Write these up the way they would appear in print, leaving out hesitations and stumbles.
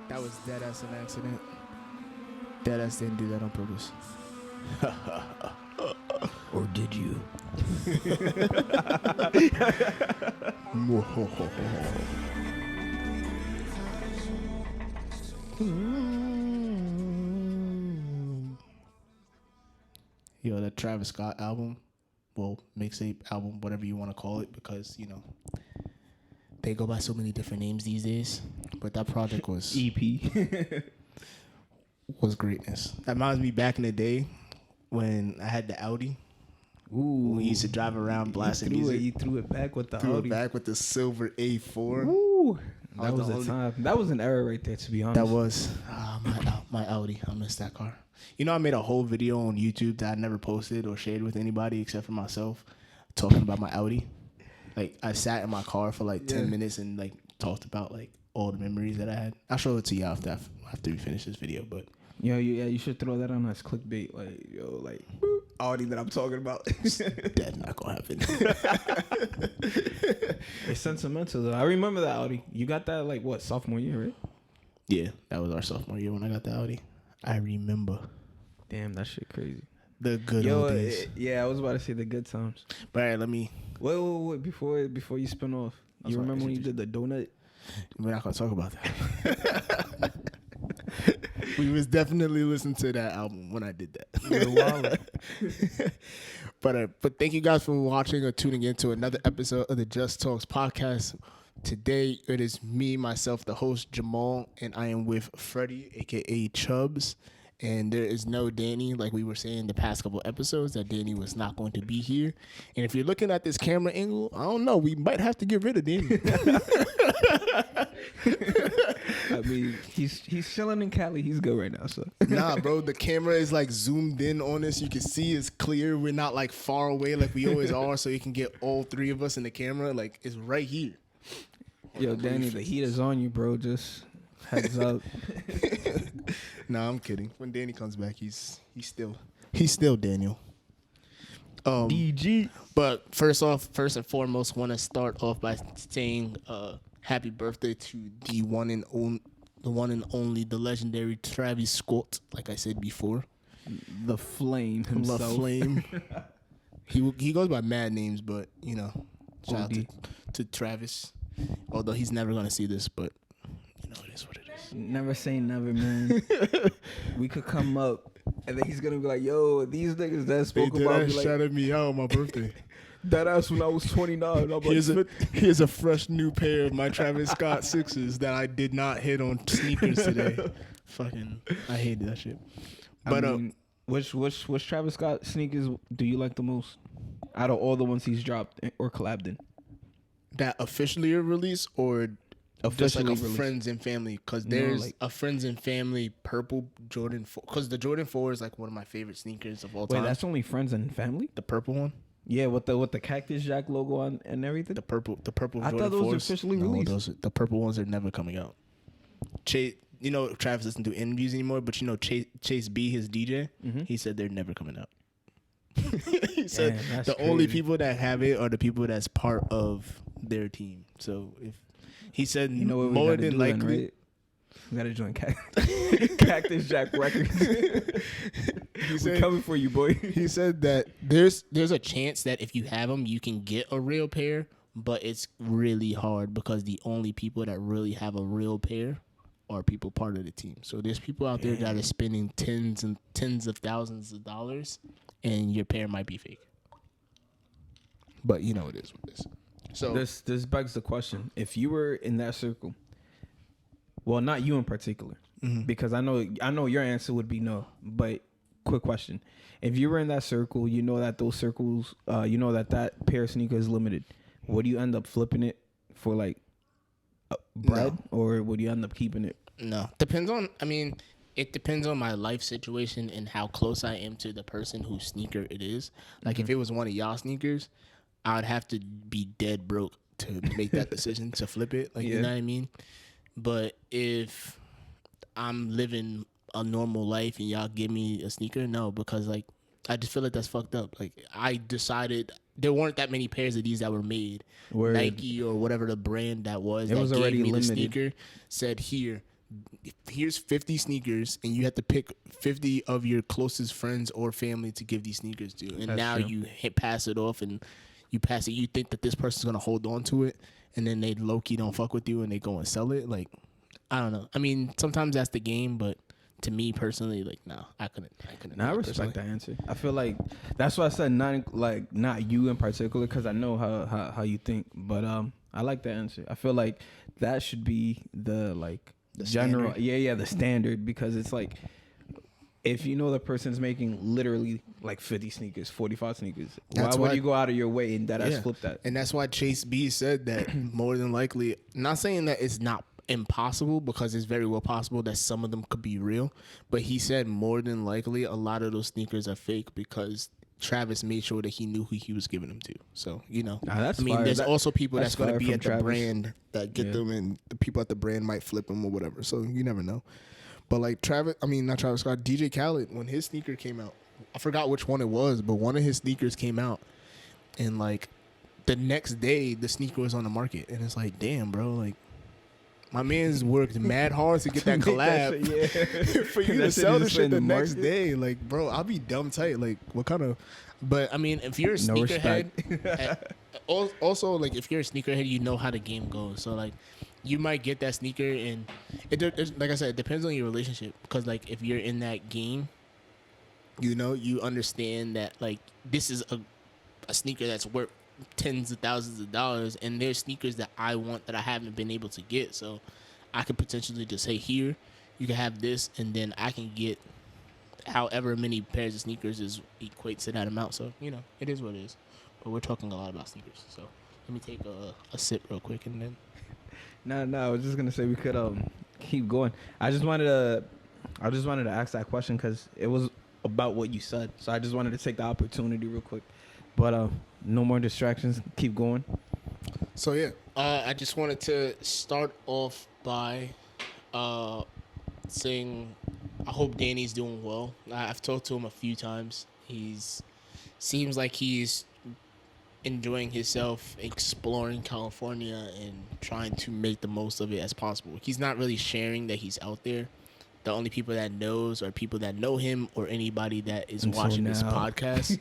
That was dead ass an accident. Dead ass didn't do that on purpose. Or did you? Yo, that Travis Scott album, well, mixtape album, whatever you want to call it, because, you know, they go by so many different names these days. But that project was EP. was greatness. That reminds me back in the day when I had the Audi. Ooh. We used to drive around blasting music. You threw it back with the Threw Audi. it back with the silver A4. Ooh. That was the a only- time. That was an era right there, to be honest. That was my Audi. I miss that car. You know, I made a whole video on YouTube that I never posted or shared with anybody except for myself, talking about my Audi. Like, I sat in my car for like 10 minutes and like talked about like all the memories that I had. I'll show it to you after we finish this video. But you should throw that on as clickbait. Like, yo, like Audi that I'm talking about. that's not gonna happen. It's sentimental though. I remember that Audi. You got that like what, sophomore year, right? Yeah, that was our sophomore year when I got the Audi. I remember Damn, that shit crazy. the good old days. Yeah, I was about to say the good times. But all right, let me. Wait, before you spin off, That's you what I remember when you introduced. did the donut? We're not gonna talk about that. We was definitely listening to that album when I did that. But thank you guys for watching or tuning in to another episode of the Just Talks podcast. Today it is me, myself, the host Jamal, and I am with Freddie, aka Chubbs. And there is no Danny, like we were saying the past couple episodes, that Danny was not going to be here. And if you're looking at this camera angle, I don't know, we might have to get rid of Danny. I mean, he's chilling in Cali. He's good right now. So Nah, bro, the camera is like zoomed in on us. You can see it's clear. We're not like far away like we always are, so you can get all three of us in the camera. Like, it's right here. yo, Danny, the heat is on you, bro. Just heads up. Nah, I'm kidding. When Danny comes back, he's still Daniel. DG. But first and foremost, want to start off by saying happy birthday to the one and only, the legendary Travis Scott. Like I said before, The Flame himself. La Flame. He goes by mad names, but you know, shout out OD. to Travis. Although he's never gonna see this, but you know, it is what it is. Never say never, man. We could come up, and then he's gonna be like, "Yo, these niggas that spoke about me like shouted me out on my birthday. that ass when I was 29." I'm like, Here's a fresh new pair of my Travis Scott sixes that I did not hit on sneakers today. Fucking, I hated that shit. But I mean, which Travis Scott sneakers do you like the most out of all the ones he's dropped or collabed in? that officially a release or just Officially like a released. friends and family? Because No, there's like- a friends and family purple Jordan 4. Because the Jordan 4 is like one of my favorite sneakers of all Wait, time. that's only friends and family? The purple one. Yeah, with the Cactus Jack logo on and everything. The purple I Jordan thought those were 4s. officially No, released. the purple ones are never coming out. Chase, you know, Travis doesn't do interviews anymore, but you know, Chase B, his DJ, he said they're never coming out. He said Damn, that's the only crazy. people that have it are the people that's part of their team. So if he said You know what we more gotta than do then, likely, right? We gotta join Cactus Jack Records. he We're said, coming for you, boy. he said that there's a chance that if you have them, you can get a real pair, but it's really hard because the only people that really have a real pair are people part of the team. So there's people out there that are spending tens and tens of thousands of dollars, and your pair might be fake. But you know it is what it is. So This begs the question: if you were in that circle, well, not you in particular, because I know your answer would be no. But quick question: if you were in that circle, you know that those circles, you know that pair of sneakers is limited. Would you end up flipping it for like bread, or would you end up keeping it? no, depends on. I mean, it depends on my life situation and how close I am to the person whose sneaker it is. Like if it was one of y'all sneakers, I'd have to be dead broke to make that decision to flip it. Like, you know what I mean? But if I'm living a normal life and y'all give me a sneaker, no, because like I just feel like that's fucked up. Like I decided there weren't that many pairs of these that were made. Word. Nike or whatever the brand that was. It that was gave already me limited. the sneaker said here's 50 sneakers, and you have to pick 50 of your closest friends or family to give these sneakers to. And That's now true. you pass it off, and you pass it. You think that this person's gonna hold on to it, and then they low key don't fuck with you, and they go and sell it. Like, I don't know. I mean, sometimes that's the game, but to me personally, like, no, I couldn't. Now I respect that answer. I feel like that's why I said not you in particular, because I know how you think. But I like that answer. I feel like that should be the general, standard? the standard, because it's like, if you know the person's making literally like 50 sneakers, 45 sneakers, why would you go out of your way and flip that? And that's why Chase B said that more than likely, not saying that it's not impossible, because it's very well possible that some of them could be real, but he said more than likely a lot of those sneakers are fake because Travis made sure that he knew who he was giving them to. So, That's I mean, fire. there's also people that's going to fire be from at Travis. the brand that get them, and the people at the brand might flip them or whatever. So you never know. But like not Travis Scott, DJ Khaled, when his sneaker came out, I forgot which one it was, but one of his sneakers came out, and like the next day the sneaker was on the market, and it's like, damn, bro, like my man's worked mad hard to get that collab for you to sell the shit the next day. Like, bro, I'll be dumb tight. Like, what kind of? But I mean, if you're a sneakerhead, also like if you're a sneakerhead, you know how the game goes. So like, you might get that sneaker, and like I said, it depends on your relationship. Because like if you're in that game, you understand that like this is a sneaker that's worth tens of thousands of dollars, and there's sneakers that I want that I haven't been able to get. So I could potentially just say, here, you can have this, and then I can get however many pairs of sneakers equates to that amount. So it is what it is. But we're talking a lot about sneakers, so let me take a sip real quick, and then. No, I was just gonna say we could keep going. I just wanted to ask that question because it was about what you said. So I just wanted to take the opportunity real quick. But no more distractions. Keep going. So yeah, I just wanted to start off by saying I hope Danny's doing well. I've talked to him a few times. Seems like he's enjoying himself, exploring California, and trying to make the most of it as possible. He's not really sharing that he's out there. The only people that knows are people that know him or anybody that is watching this podcast.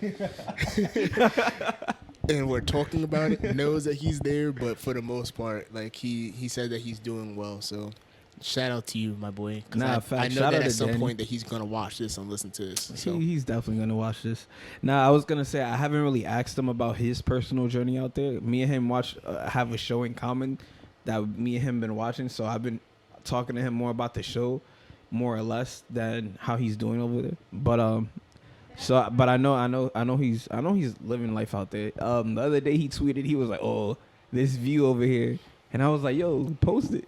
And we're talking about it, knows that he's there, but for the most part, like he said that he's doing well. So shout out to you, my boy. I know that at some point that he's gonna watch this and listen to this. So. He's definitely gonna watch this. Now, I was gonna say I haven't really asked him about his personal journey out there. Me and him have a show in common that me and him been watching. So I've been talking to him more about the show, more or less, than how he's doing over there. But I know he's living life out there. The other day he tweeted, he was like, "Oh, this view over here," and I was like, "Yo, post it."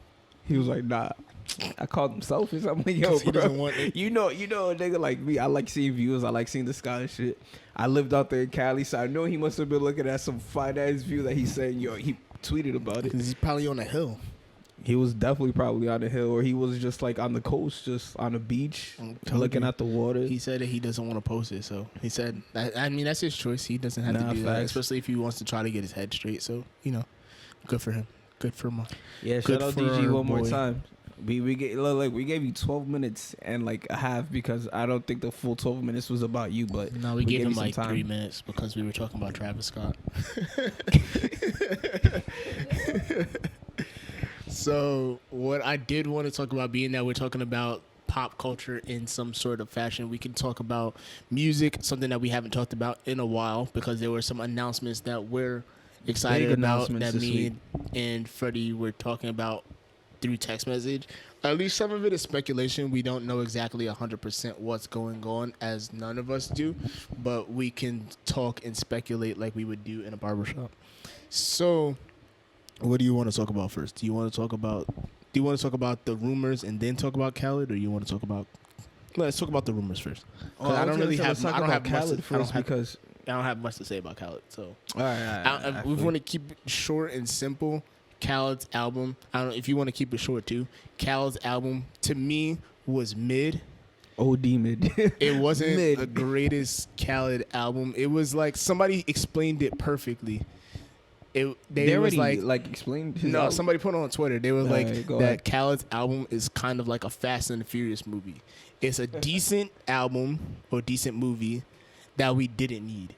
He was like, "Nah." I called him selfish. I'm like, "Yo, he doesn't want it. you know, a nigga like me. I like seeing views. I like seeing the sky and shit. I lived out there in Cali, so I know he must have been looking at some fine ass view that he's saying. Yo, he tweeted about it. Because he's probably on a hill. He was definitely probably on the hill, or he was just like on the coast, just on the beach, looking at the water. He said that he doesn't want to post it, so he said, I mean, that's his choice. He doesn't have to do that, especially if he wants to try to get his head straight. So, good for him. Good for him. Yeah, shout out DG one more time. We gave you 12 minutes and like a half because I don't think the full 12 minutes was about you, but no, we gave him like 3 minutes because we were talking about Travis Scott. So what I did want to talk about, being that we're talking about pop culture in some sort of fashion, we can talk about music, something that we haven't talked about in a while because there were some announcements that we're excited about that me and Freddie were talking about through text message. At least some of it is speculation. We don't know exactly 100% what's going on, as none of us do, but we can talk and speculate like we would do in a barbershop. So what do you want to talk about first? Do you want to talk about the rumors and then talk about Khaled, or you want to talk about? Let's talk about the rumors first. I don't have Khaled first because I don't have much to say about Khaled. So all right. We want to keep it short and simple. Khaled's album, I don't know if you want to keep it short too. Khaled's album to me was mid. OD mid. It wasn't Mid. the greatest Khaled album. It was like somebody explained it perfectly. They was already like explained his no, album? somebody put on Twitter. They were Alright, like go that ahead. Khaled's album is kind of like a Fast and the Furious movie. It's a decent album or decent movie that we didn't need.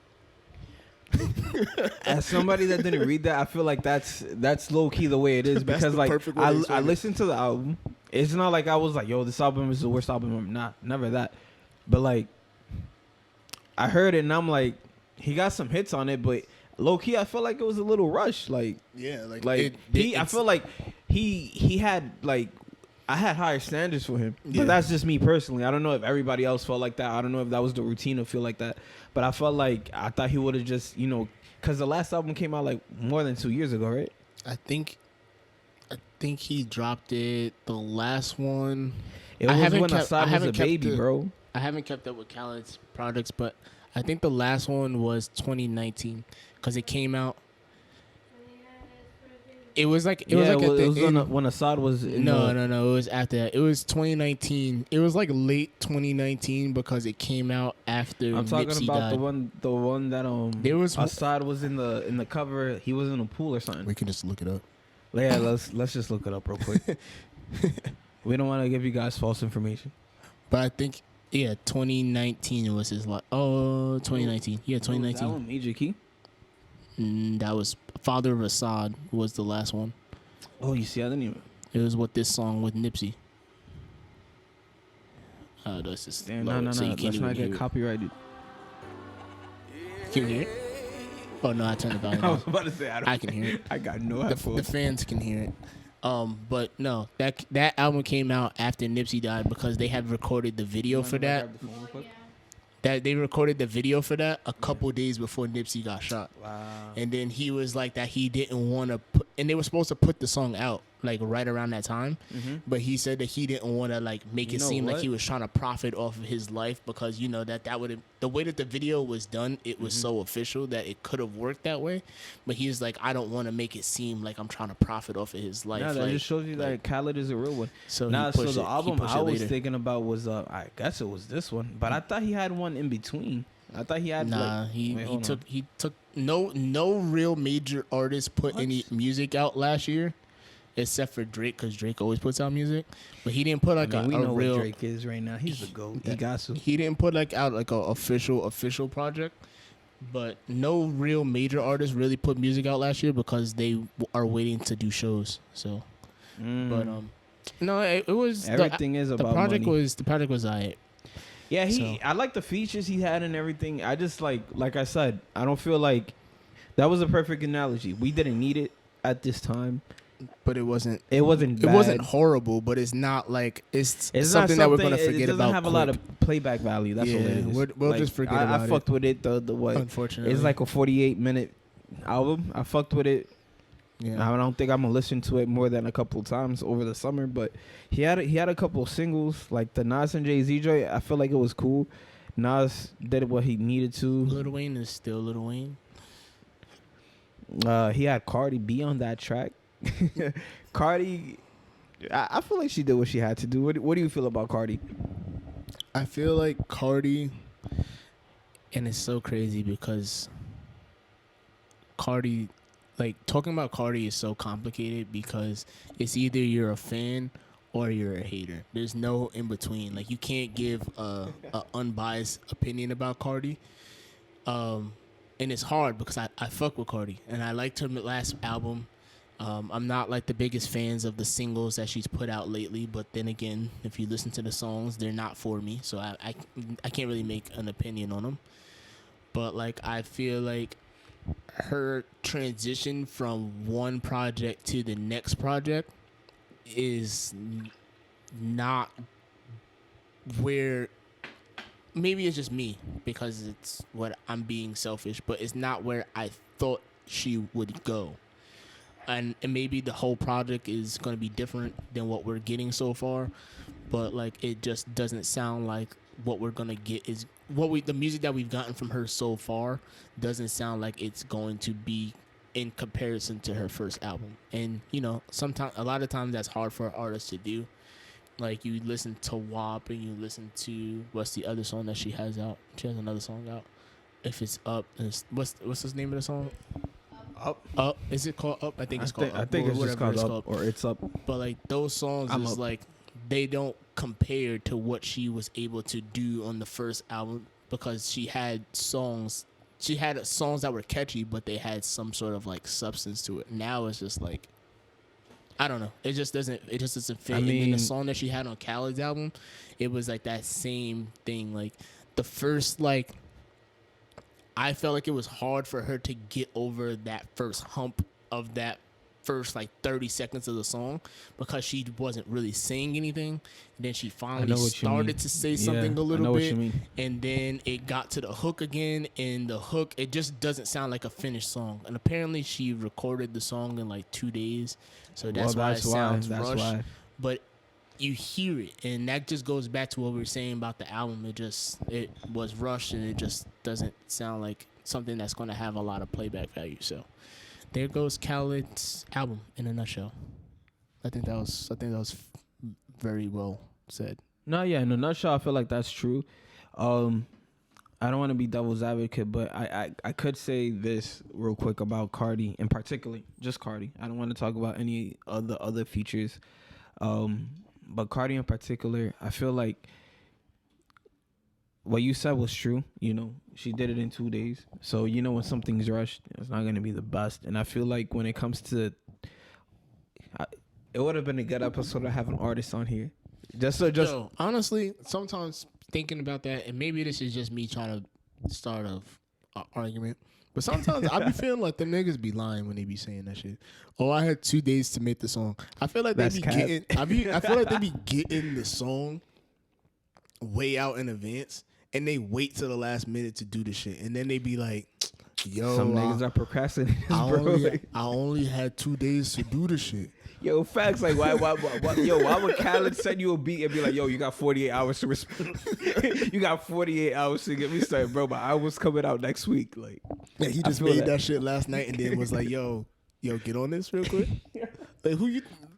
As somebody that didn't read that, I feel like that's low key the way it is That's because the like perfect way to I explain it. listened to the album. It's not like I was like, yo, this album is the worst album ever. Nah, never that. But like I heard it and I'm like, he got some hits on it, but low key I felt like it was a little rushed. Like Yeah, I feel like he had like I had higher standards for him. Yeah. But that's just me personally. I don't know if everybody else felt like that. I don't know if that was the routine to feel like that. But I felt like I thought he would have just, because the last album came out like more than 2 years ago, right? I think he dropped it. The last one. It was when Assad was a baby, bro. I haven't kept up with Khaled's projects, but I think the last one was 2019 because it came out. It was like It was when Assad was no. It was after that. It was 2019. It was like late 2019 because it came out after. I'm talking Nipsey about died. the one that There was Assad was in the cover. He was in a pool or something. We can just look it up. Yeah, let's just look it up real quick. We don't want to give you guys false information. But I think 2019 was his 2019. Yeah, 2019. That one, Major Key. That was Father of Assad was the last one. Oh, you see, I didn't even. It was with this song with Nipsey. That's just Damn, low, no. so you Let's can't not even get hear copyrighted. it. Can you hear it? Oh no, I turned it down. I was about to say I can hear it. I got no The headphones. fans can hear it. But no, that album came out after Nipsey died because they had recorded the video for that. That they recorded the video for that a couple days before Nipsey got shot. Wow. And then he was like that he didn't want to put, and they were supposed to put the song out like right around that time, but he said that he didn't want to like make it seem like he was trying to profit off of his life because that would have, the way that the video was done, it was so official that it could have worked that way, but he was like, I don't want to make it seem like I'm trying to profit off of his life. Yeah, that just shows you that Khaled is a real one. So so the album I was thinking about was I guess it was this one, but I thought he had one in between. I thought he had he took no real major artist put any music out last year, except for Drake because Drake always puts out music, but he didn't put like we know real. what Drake is right now. He's the GOAT. He got to. He didn't put like out like a official project, but no real major artists really put music out last year because they are waiting to do shows. So, but no, it was everything is about the project money. The project was alright. Yeah, I like the features he had and everything. I just like I said, I don't feel like that was a perfect analogy. We didn't need it at this time, but it wasn't. It wasn't bad. It wasn't horrible, but it's not like it's something that we're gonna forget about. It doesn't have a lot of playback value. That's all it is. We'll just forget about it. I fucked with it. The what? Unfortunately, it's like a 48-minute album. I fucked with it. Yeah. I don't think I'm gonna listen to it more than a couple of times over the summer, but he had a couple of singles like the Nas and Jay-Z joint. I feel like it was cool. Nas did what he needed to. Lil Wayne is still Lil Wayne. He had Cardi B on that track. Cardi, I feel like she did what she had to do. What do you feel about Cardi? I feel like Cardi, and it's so crazy because Cardi. Like, talking about Cardi is so complicated because it's either you're a fan or you're a hater. There's no in between. Like, you can't give a unbiased opinion about Cardi. And it's hard because I fuck with Cardi. And I liked her last album. I'm not, like, the biggest fans of the singles that she's put out lately. But then again, if you listen to the songs, they're not for me. So I can't really make an opinion on them. But, like, I feel like her transition from one project to the next project is not where, maybe it's just me because it's what I'm being selfish, but it's not where I thought she would go. And maybe the whole project is going to be different than what we're getting so far, but like it just doesn't sound like what we're going to get is the music that we've gotten from her so far doesn't sound like it's going to be in comparison to her first album. And, sometimes, a lot of times that's hard for artists to do Like you listen to WAP and you listen to what's the other song that she has out? She has another song out. If it's Up, what's the name of the song? Up. Is it called Up? I think it's called Up. I think it's just called Up or It's Up. But like those songs is like they don't compare to what she was able to do on the first album because she had songs that were catchy, but they had some sort of like substance to it. Now it's just like I don't know. It just doesn't fit. And then the song that she had on Khaled's album, it was like that same thing. Like the first I felt like it was hard for her to get over that first hump of that first 30 seconds of the song because she wasn't really saying anything. And then she finally started to say something a little bit. And then it got to the hook again. And the hook, it just doesn't sound like a finished song. And apparently she recorded the song in 2 days. So that's why it sounds rushed. But you hear it. And that just goes back to what we were saying about the album. It was rushed and it just doesn't sound like something that's going to have a lot of playback value. So there goes Khaled's album in a nutshell. I think that was very well said. No, yeah, in a nutshell, I feel like that's true. I don't want to be devil's advocate, but I could say this real quick about Cardi, in particular, just Cardi. I don't want to talk about any of the other features, but Cardi in particular, I feel like what you said was true. She did it in 2 days. So, when something's rushed, it's not going to be the best. And I feel like when it comes to, it would have been a good episode to have an artist on here. Yo, honestly, sometimes thinking about that, and maybe this is just me trying to start an argument, but sometimes I be feeling like the niggas be lying when they be saying that shit. Oh, I had 2 days to make the song. I feel like I feel like they be getting the song way out in advance. And they wait till the last minute to do the shit. And then they be like, yo. Some niggas are procrastinators, bro. I only had 2 days to do the shit. Yo, facts. Like, why would Khaled send you a beat and be like, yo, you got 48 hours to respond. You got 48 hours to get me started, bro. My album's coming out next week. Like, yeah, he just made that shit last night and then was like, yo, get on this real quick. Like,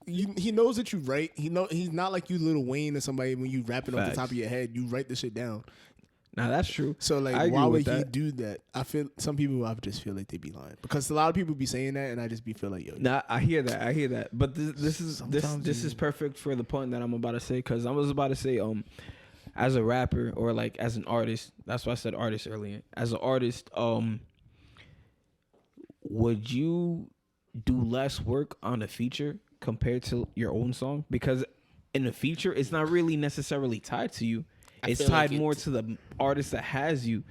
he knows that you write. He's not like you Lil Wayne or somebody when you rap it off the top of your head. You write the shit down. Now that's true. So why would he do that? I feel some people I just feel like they be lying because a lot of people be saying that, and I just be feel like yo. Nah, I hear that. But this is perfect for the point that I'm about to say because I was about to say as a rapper or as an artist. That's why I said artist earlier. As an artist, would you do less work on a feature compared to your own song? Because in a feature, it's not really necessarily tied to you. It's tied more to the artist that has you.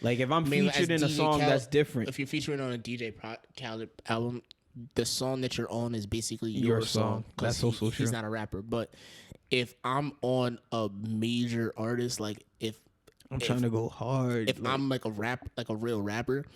Like if I'm featured in a song, that's different. If you're featuring on a DJ Khaled album, the song that you're on is basically your song. That's also true. He's not a rapper. But if I'm on a major artist, if I'm trying to go hard, if I'm like a real rapper,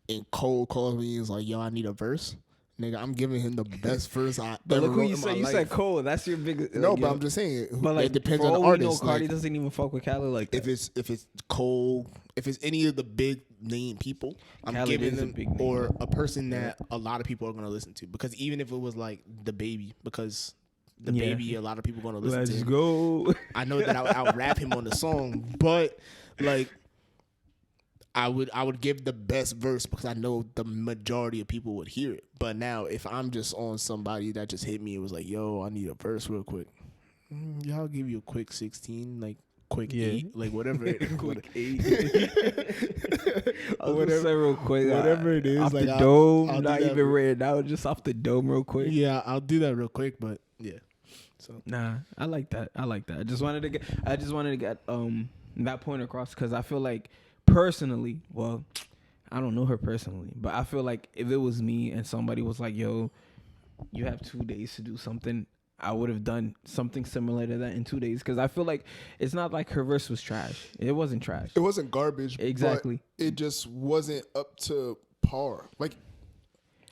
and Cole calls me and is like, yo, I need a verse. Nigga, I'm giving him the best verse I ever look who you wrote said. You life. said Cole. That's your biggest. No, but I'm just saying. But it depends on the artist. Cardi doesn't even fuck with Khaled like that. If it's Cole, if it's any of the big name people, I'm Khaled giving them or a person that a lot of people are gonna listen to. Because even if it was like the baby, because the baby, a lot of people are gonna listen to. Let's go. I know that I'll rap him on the song, but I would give the best verse because I know the majority of people would hear it. But now if I'm just on somebody that just hit me, it was like, yo, I need a verse real quick. Yeah, I'll give you a quick 16, quick 8, whatever. Quick 8. Whatever, real quick. Whatever it is. Off the dome, I'll not even written out, just off the dome real quick. Yeah, I'll do that real quick, but yeah. So nah, I like that. I just wanted to get that point across because I feel like personally, well, I don't know her personally, but I feel like if it was me and somebody was like, yo, you have 2 days to do something, I would have done something similar to that in 2 days because I feel like it's not like her verse was trash. It wasn't trash. It wasn't garbage. Exactly. But it just wasn't up to par.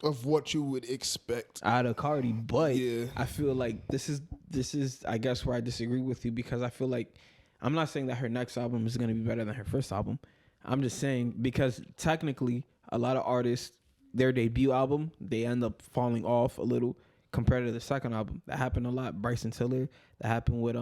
Of what you would expect out of Cardi, but yeah. I feel like this is I guess where I disagree with you because I feel like I'm not saying that her next album is going to be better than her first album. I'm just saying because technically a lot of artists, their debut album, they end up falling off a little compared to the second album. That happened a lot. Bryson Tiller. That happened with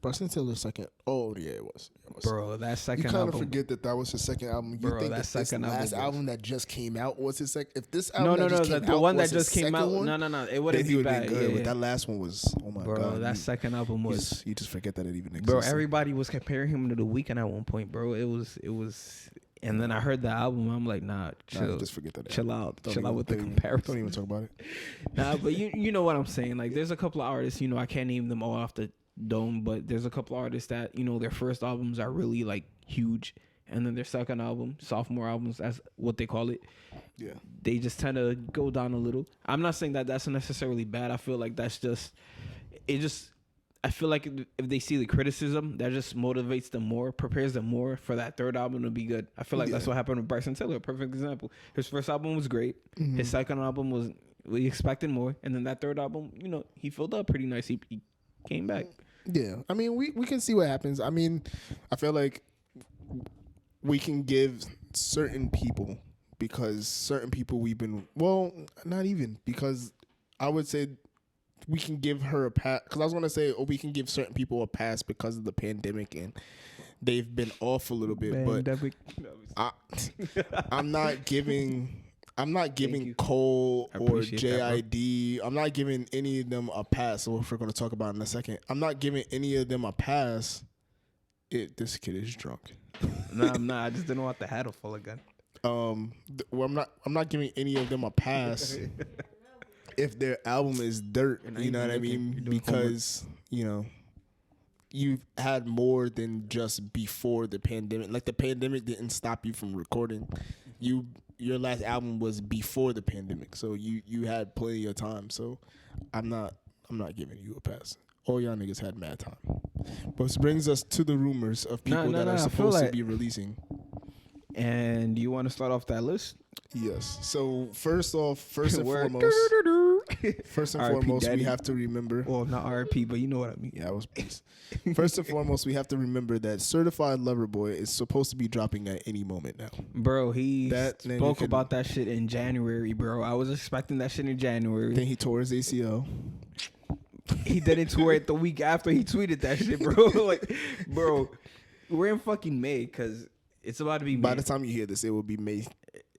Bryson Tiller's second. Oh yeah, it was. Bro, that second You kind album. of forget that was his second album. You Bro, think that that second this last album album that just came out was his second? If this No, album the one that just came out. One, No, it wouldn't then he be would bad. be good. Yeah. But that last one was, oh my bro, god. that second album was. You just forget that it even existed. Bro, everybody was comparing him to The Weeknd at one point, bro. It was. And then I heard the album. I'm like, nah, chill. Nah, just forget that. Chill out. Don't Chill even, out with the don't comparison. Don't even talk about it. Nah, but you know what I'm saying. Like, there's a couple of artists, I can't name them all off the dome, but there's a couple of artists that, their first albums are really, like, huge. And then their second album, sophomore albums, that's what they call it. Yeah. They just tend to go down a little. I'm not saying that that's necessarily bad. I feel like that's just, I feel like if they see the criticism, that just motivates them more, prepares them more for that third album to be good. I feel like that's what happened with Bryson Tiller. Perfect example. His first album was great. Mm-hmm. His second album was, we expected more. And then that third album, he filled up pretty nice. He came back. Yeah. I mean, we can see what happens. I mean, I feel like we can give certain people, because certain people not even, because I would say we can give her a pass, because I was going to say, we can give certain people a pass because of the pandemic and they've been off a little bit, but I'm not giving Cole or JID. I'm not giving any of them a pass, which we're going to talk about in a second. I'm not giving any of them a pass. This kid is drunk. No, I'm not. I just didn't want the hat full again. I'm not giving any of them a pass if their album is dirt. You know what I mean? Because you've had more than just before the pandemic. Like, the pandemic didn't stop you from recording. Your last album was before the pandemic, so you had plenty of time. So I'm not giving you a pass. All y'all niggas had mad time. But this brings us to the rumors of people that are supposed to be releasing. And you want to start off that list? Yes. So first and foremost, we have to remember. Well, not RP, but you know what I mean. Yeah, I was pleased. First and foremost, we have to remember that Certified Lover Boy is supposed to be dropping at any moment now. Bro, he spoke about that shit in January, bro. I was expecting that shit in January. Then he tore his ACL. He didn't tour it the week after he tweeted that shit, bro. Like, bro, we're in fucking May, because it's about to be May. By the time you hear this, it will be May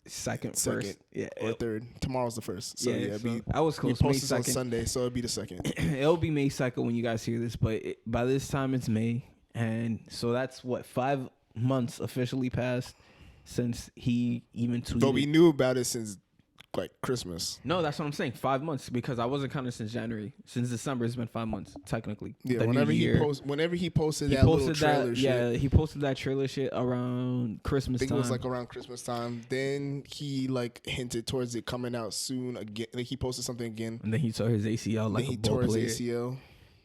2nd, 1st. Yeah, or 3rd. Tomorrow's the 1st. So yeah, I was close. We May post 2nd. on Sunday, so it'll be the 2nd. It'll be May 2nd when you guys hear this, but by this time it's May, and so that's 5 months officially passed since he even tweeted. But we knew about it since like Christmas. No, that's what I'm saying. 5 months, because I wasn't counting since January. Since December, it's been 5 months technically. Yeah, whenever he posted that little trailer shit. Yeah, he posted that trailer shit around Christmas time. I think it was like around Christmas time. Then he like hinted towards it coming out soon again. Like, he posted something again. And then he tore his ACL like a ball player. His ACL.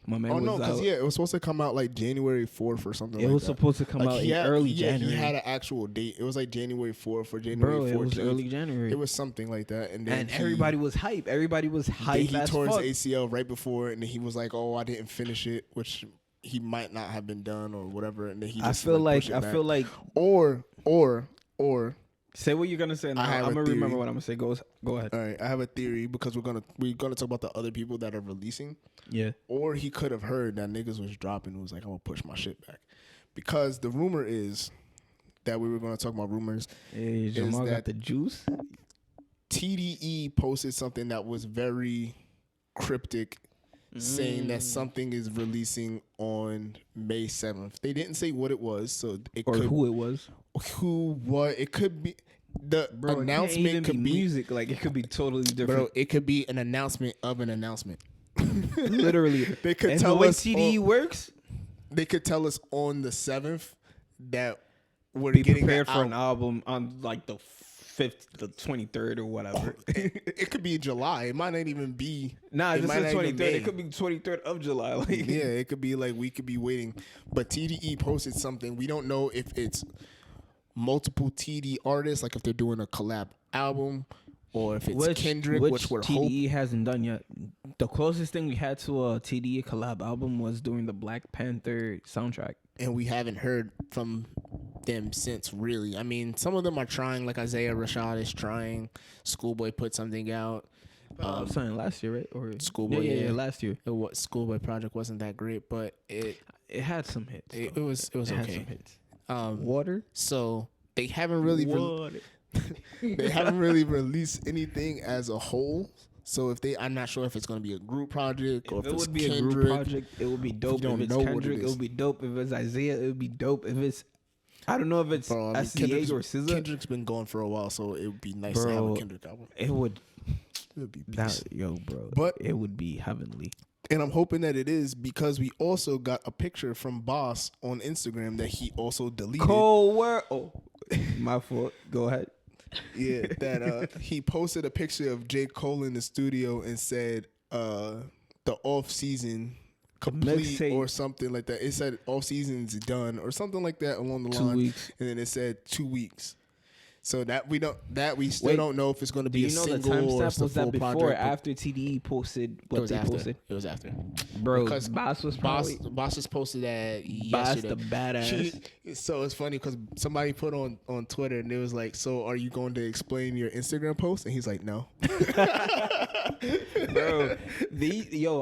My man because it was supposed to come out like January 4th or something. It was supposed to come out early January. He had an actual date. It was like January 4th or January 14th. It was early January. It was something like that. And then everybody was hype. Everybody was hype. Then he tore his ACL right before, and then he was like, "Oh, I didn't finish it," which he might not have been done or whatever. And then he just or say what you're gonna say. Now. I'm gonna remember what I'm gonna say. Go ahead. All right, I have a theory, because we're gonna talk about the other people that are releasing. Yeah. Or he could have heard that niggas was dropping and was like, I'm gonna push my shit back, because the rumor is that we were gonna talk about rumors. Hey, Jamal got the juice. TDE posted something that was very cryptic, saying that something is releasing on May 7th. They didn't say what it was, so who it was. It could be the announcement. Could be music. Like, it could be totally different. Bro, it could be an announcement of an announcement. Literally, they could tell the way us TDE works. They could tell us on the 7th that we're be getting prepared for an album on like the 5th, the 23rd or whatever. It could be July. It might not even be. Nah, this is 23rd. It could be 23rd of July. Like. Yeah, it could be like we could be waiting. But TDE posted something. We don't know if it's multiple TDE artists, like if they're doing a collab album, or if it's Kendrick, which we're TDE hasn't done yet. The closest thing we had to a TDE collab album was doing the Black Panther soundtrack. And we haven't heard from them since, really. I mean, some of them are trying, like Isaiah Rashad is trying. Schoolboy put something out. Something last year, right? Or Schoolboy. Yeah, last year. Schoolboy project wasn't that great, but it had some hits. it was It had okay. some hits. Water. So they haven't really they haven't really released anything as a whole. So I'm not sure if it's going to be a group project or if it it's would be Kendrick. a group project. It would be dope. If If it's Kendrick, it would be dope. If it's Isaiah, it would be dope. If it's I don't know if it's SCA or SZA. Kendrick's been going for a while, so it would be nice to have a Kendrick album. It would be peace. Bro. But it would be heavenly. And I'm hoping that it is because we also got a picture from Boss on Instagram that he also deleted. Cold word. Oh, my fault. Go ahead. Yeah, that he posted a picture of J. Cole in the studio and said the off season complete or something like that. It said off season's done or something like that along the line. 2 weeks. And then it said 2 weeks. So we still don't know if it's going to be a single the time or step was full that before project. or after TDE posted what they posted? It was after. Bro, because Boss was Boss just posted that Boss yesterday. the badass. So it's funny because somebody put on Twitter and it was like, so are you going to explain your Instagram post? And he's like, no. Bro,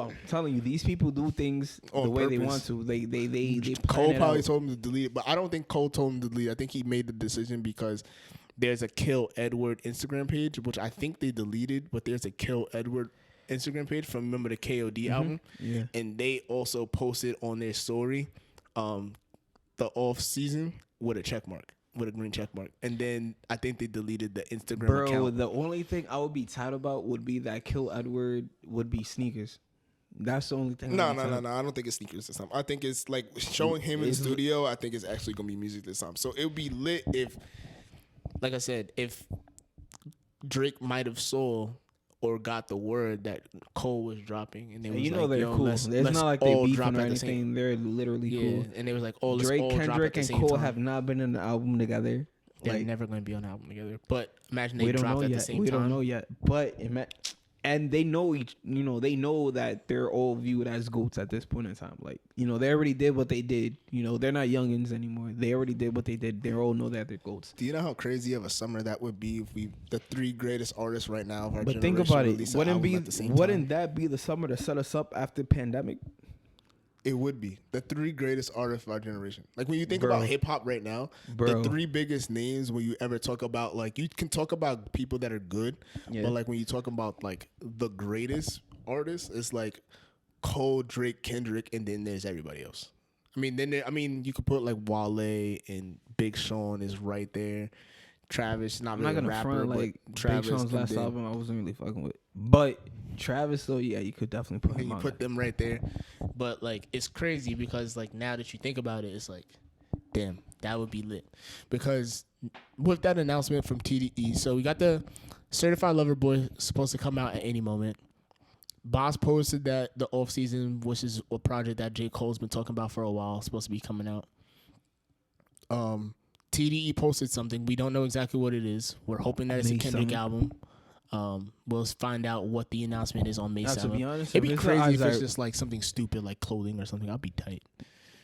I'm telling you, these people do things on the way purpose. they want to. They Cole probably told him to delete it, but I don't think Cole told him to delete it. I think he made the decision because there's a Kill Edward Instagram page, which I think they deleted, but there's a Kill Edward Instagram page from, remember the KOD album? Yeah. And they also posted on their story the off season with a check mark, with a green check mark. And then I think they deleted the Instagram account. The only thing I would be tight about would be that Kill Edward would be sneakers. That's the only thing. No. I don't think it's sneakers this time. I think it's like showing him in the studio. I think it's actually going to be music this time. So it would be lit if, like I said, if Drake might have saw or got the word that Cole was dropping, and they was they're cool. It's not like they beefing or anything. They're literally cool. And they was like, Drake, Kendrick, and Cole have not been in an album together. They're never going to be on an album together. But imagine they dropped at the same time. We don't know yet. But and they know they know that they're all viewed as GOATs at this point in time. Like, they already did what they did. They're not youngins anymore. They already did what they did. They all know that they're GOATs. Do you know how crazy of a summer that would be if the three greatest artists right now of our generation? But think about it. Wouldn't that be the summer to set us up after pandemic? It would be the three greatest artists of our generation. Like when you think about hip hop right now, the three biggest names when you ever talk about, like, you can talk about people that are good, but like when you talk about like the greatest artists, it's like Cole, Drake, Kendrick, and then there's everybody else. I mean, you could put like Wale and Big Sean is right there. Travis, not really a rapper, but Travis. Big Sean's last album I wasn't really fucking with, but Travis, though, yeah, you could definitely put him on. You put them right there. But, like, it's crazy because, like, now that you think about it, it's like, damn, that would be lit. Because with that announcement from TDE, so we got the Certified Lover Boy supposed to come out at any moment. Boss posted that the off season, which is a project that J. Cole's been talking about for a while, supposed to be coming out. TDE posted something. We don't know exactly what it is. We're hoping that it's a Kendrick album. We'll find out what the announcement is on May 7th. To be honest, it'd be crazy if it's just like something stupid like clothing or something. I'll be tight.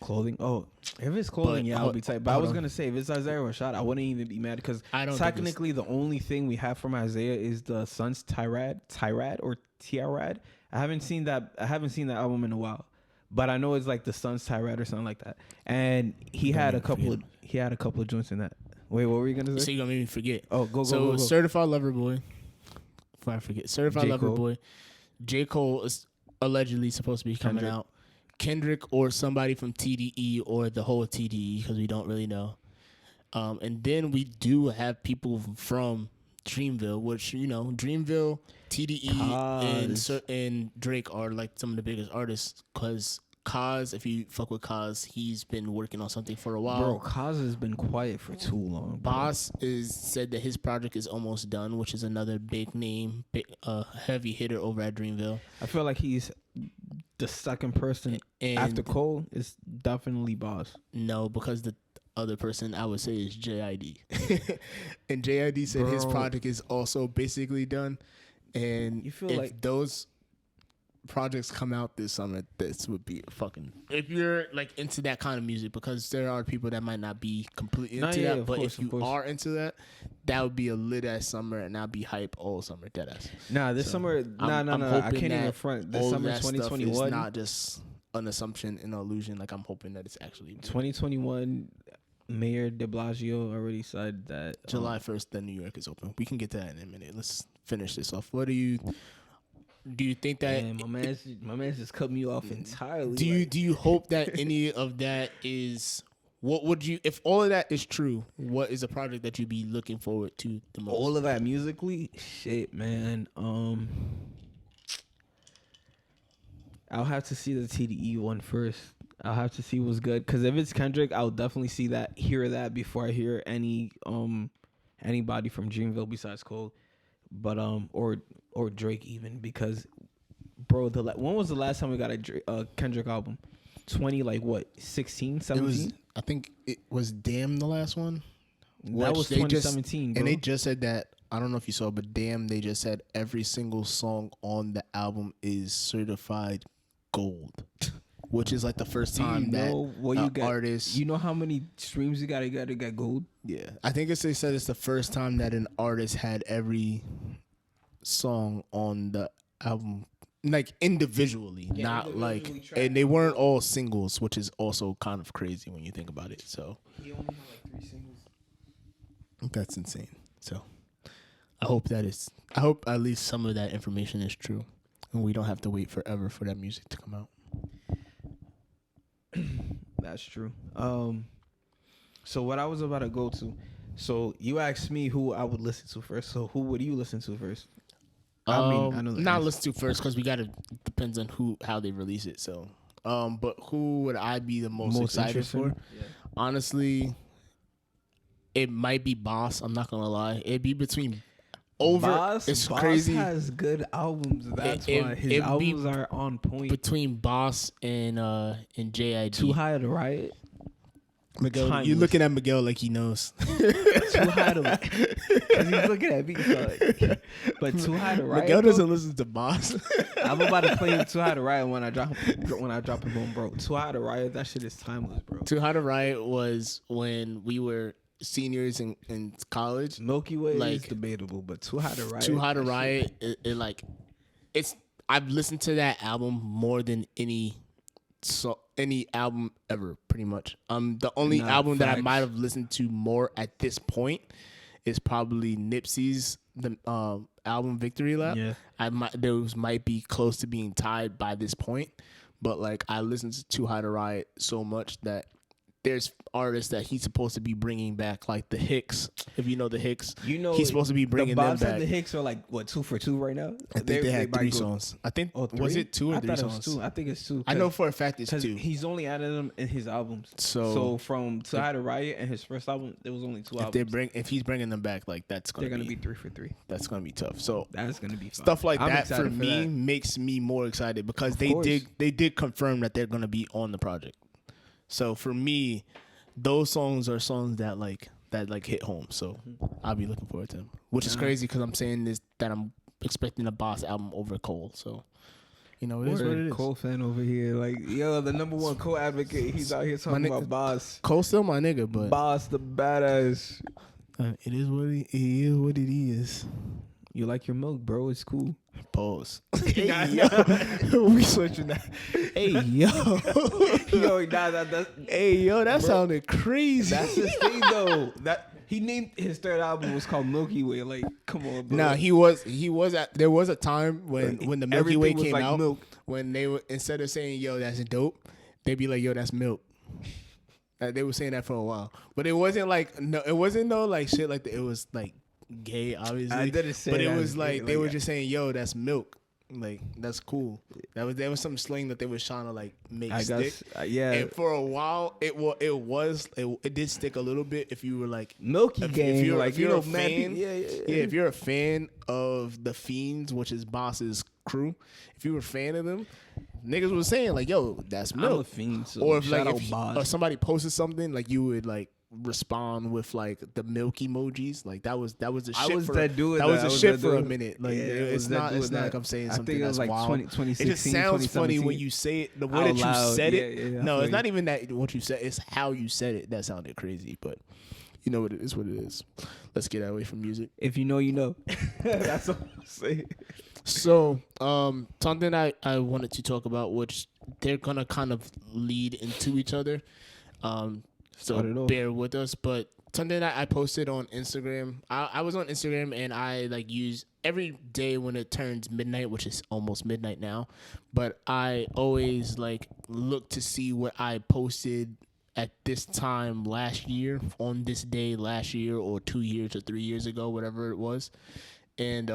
Clothing? Oh, if it's clothing, I'll be tight. But I was going to say, if it's Isaiah Rashad, I wouldn't even be mad because technically the only thing we have from Isaiah is the Sun's Tirad or Tirad. I haven't seen that album in a while. But I know it's like the Sun's Tirad or something like that. And he had a couple of joints in that. Wait, what were you going to say? So you're going to make me forget. Oh, go. Certified Lover Boy. Before I forget, Certified Lover Boy. J. Cole is allegedly supposed to be coming out. Kendrick or somebody from TDE or the whole TDE because we don't really know. And then we do have people from Dreamville, which, Dreamville, TDE, and Drake are like some of the biggest artists because Kaz, if you fuck with Kaz, he's been working on something for a while. Bro, Kaz has been quiet for too long. Bro. Boss said that his project is almost done, which is another big name, heavy hitter over at Dreamville. I feel like he's the second person after Cole is definitely Boss. No, because the other person I would say is JID. And JID said his project is also basically done. And you feel like projects come out this summer, this would be fucking. If you're like into that kind of music, because there are people that might not be completely into that, but if you are into that, that would be a lit ass summer, and I'd be hype all summer, dead ass. Nah, this summer, no. I can't even front. This summer, 2021, is not just an assumption and an illusion. Like, I'm hoping that it's actually 2021. Mayor de Blasio already said that July 1st, then New York is open. We can get to that in a minute. Let's finish this off. What do you think that? Man, my man just cut me off entirely. Do you hope that any of that is? What would you, if all of that is true? What is a project that you'd be looking forward to the most? All of that musically, shit, man. I'll have to see the TDE one first. I'll have to see what's good, because if it's Kendrick, I'll definitely hear that before I hear anybody from Dreamville besides Cole, but or Drake even, because bro, when was the last time we got a Kendrick album? 16, 17? I think it was Damn the last one. That was 2017, bro. And they just said that, I don't know if you saw, but Damn, they just said every single song on the album is certified gold. Which is like the first time artist. You know how many streams you gotta get gold? Yeah, I think they said it's the first time that an artist had every song on the album like individually, not like, and they weren't all singles, which is also kind of crazy when you think about it. So he only had like 3 singles. That's insane. So I hope at least some of that information is true, and we don't have to wait forever for that music to come out. That's true. So what I was about to go to. So you asked me who I would listen to first. So who would you listen to first? I know not listen to first, because we gotta depends on how they release it. So, but who would I be the most excited for? Yeah. Honestly, it might be Boss. I'm not gonna lie. It'd be between Boss. It's Boss crazy. Has good albums. That's why his albums are on point. Between Boss and JID. Too High to Riot. Miguel, Timeless. You're looking at Miguel like he knows. Too High to Riot. Because he's looking at me. So but Too High to Riot. Miguel doesn't listen to Boss. I'm about to play Too High to Riot when I drop it on, bro. Too High to Riot. That shit is timeless, bro. Too High to Riot was when we were seniors in college. Milky Way is debatable, but Too High to Riot. Too High to Riot. I've listened to that album more than any album ever, pretty much. The only album that I might have listened to more at this point is probably Nipsey's album Victory Lap. Yeah. Those might be close to being tied by this point, but like I listened to Too High to Riot so much that there's artists that he's supposed to be bringing back, like the Hicks. If you know the Hicks, he's supposed to be bringing them back. The Bobs and the Hicks are like, what, 2 for 2 right now? I think they had 3 songs. I think, was it 2 or 3 songs? 2. I think it's 2. I know for a fact it's 2. He's only added them in his albums. So from Too High to Riot and his first album, there was only 2 albums. If he's bringing them back, like they're gonna be 3 for 3. That's gonna be tough. So that's gonna be fun. Stuff like that for me makes me more excited, because they did confirm that they're gonna be on the project. So for me, those songs are songs that hit home. So I'll be looking forward to them, which is crazy, because I'm saying this, that I'm expecting a Boss album over Cole. So, it is what it is. Cole fan over here, like, yo, the number 1 Cole advocate. He's out here talking about Boss. Cole's still my nigga, but Boss the badass. It is what it is. You like your milk, bro? It's cool. Pause. Hey, yo. We switching that. Hey, yo. That sounded crazy. That's his thing, though. That he named his 3rd album was called Milky Way. Like, come on, bro. Nah, there was a time when the Milky Way came out, milk. When they were, instead of saying, yo, that's dope, they'd be like, yo, that's milk. They were saying that for a while. But it wasn't no like shit like that. It was like gay, obviously. I didn't say but it that. was like they were just saying, yo, that's milk. Like, that's cool. There was some slang that they was trying to like make stick. Yeah. And for a while, it did stick a little bit if you were like Milky Gang. If you're a fan, if you're a fan of the Fiends, which is Boss's crew, if you were a fan of them, niggas was saying like, yo, that's milk. I'm a Fiend, so or if or somebody posted something, like you would like respond with like the milk emojis. Like that was the I shit was for that dude. that was I the shit that for a dude. minute. Like Yeah, it's not like I'm saying I something think it that's was like wild. 2016, It just sounds funny 2017. when you say it. The way Out that you loud. said Yeah, it. yeah, I No, feel it's you. not even that what you said. It's how you said it that sounded crazy. But you know what it is. What it is. Let's get away from music. If you know, you know. That's all I'm saying. So, something I wanted to talk about, which they're gonna kind of lead into each other. So Start it off. bear with us. But something that I posted on Instagram, I was on Instagram and I like use every day when it turns midnight, which is almost midnight now. But I always like look to see what I posted at this time last year, on this day last year, or 2 years or 3 years ago, whatever it was. And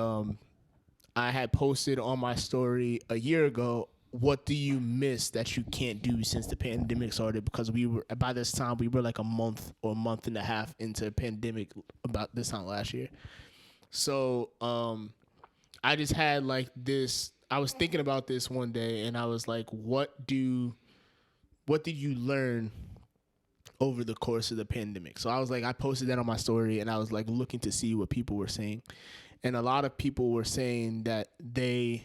I had posted on my story a year ago, what do you miss that you can't do since the pandemic started? Because we were, by this time, we were like a month or a month and a half into the pandemic about this time last year. So I just had like this, I was thinking about this one day and I was like, what did you learn over the course of the pandemic? So I was like, I posted that on my story and I was like looking to see what people were saying. And a lot of people were saying that they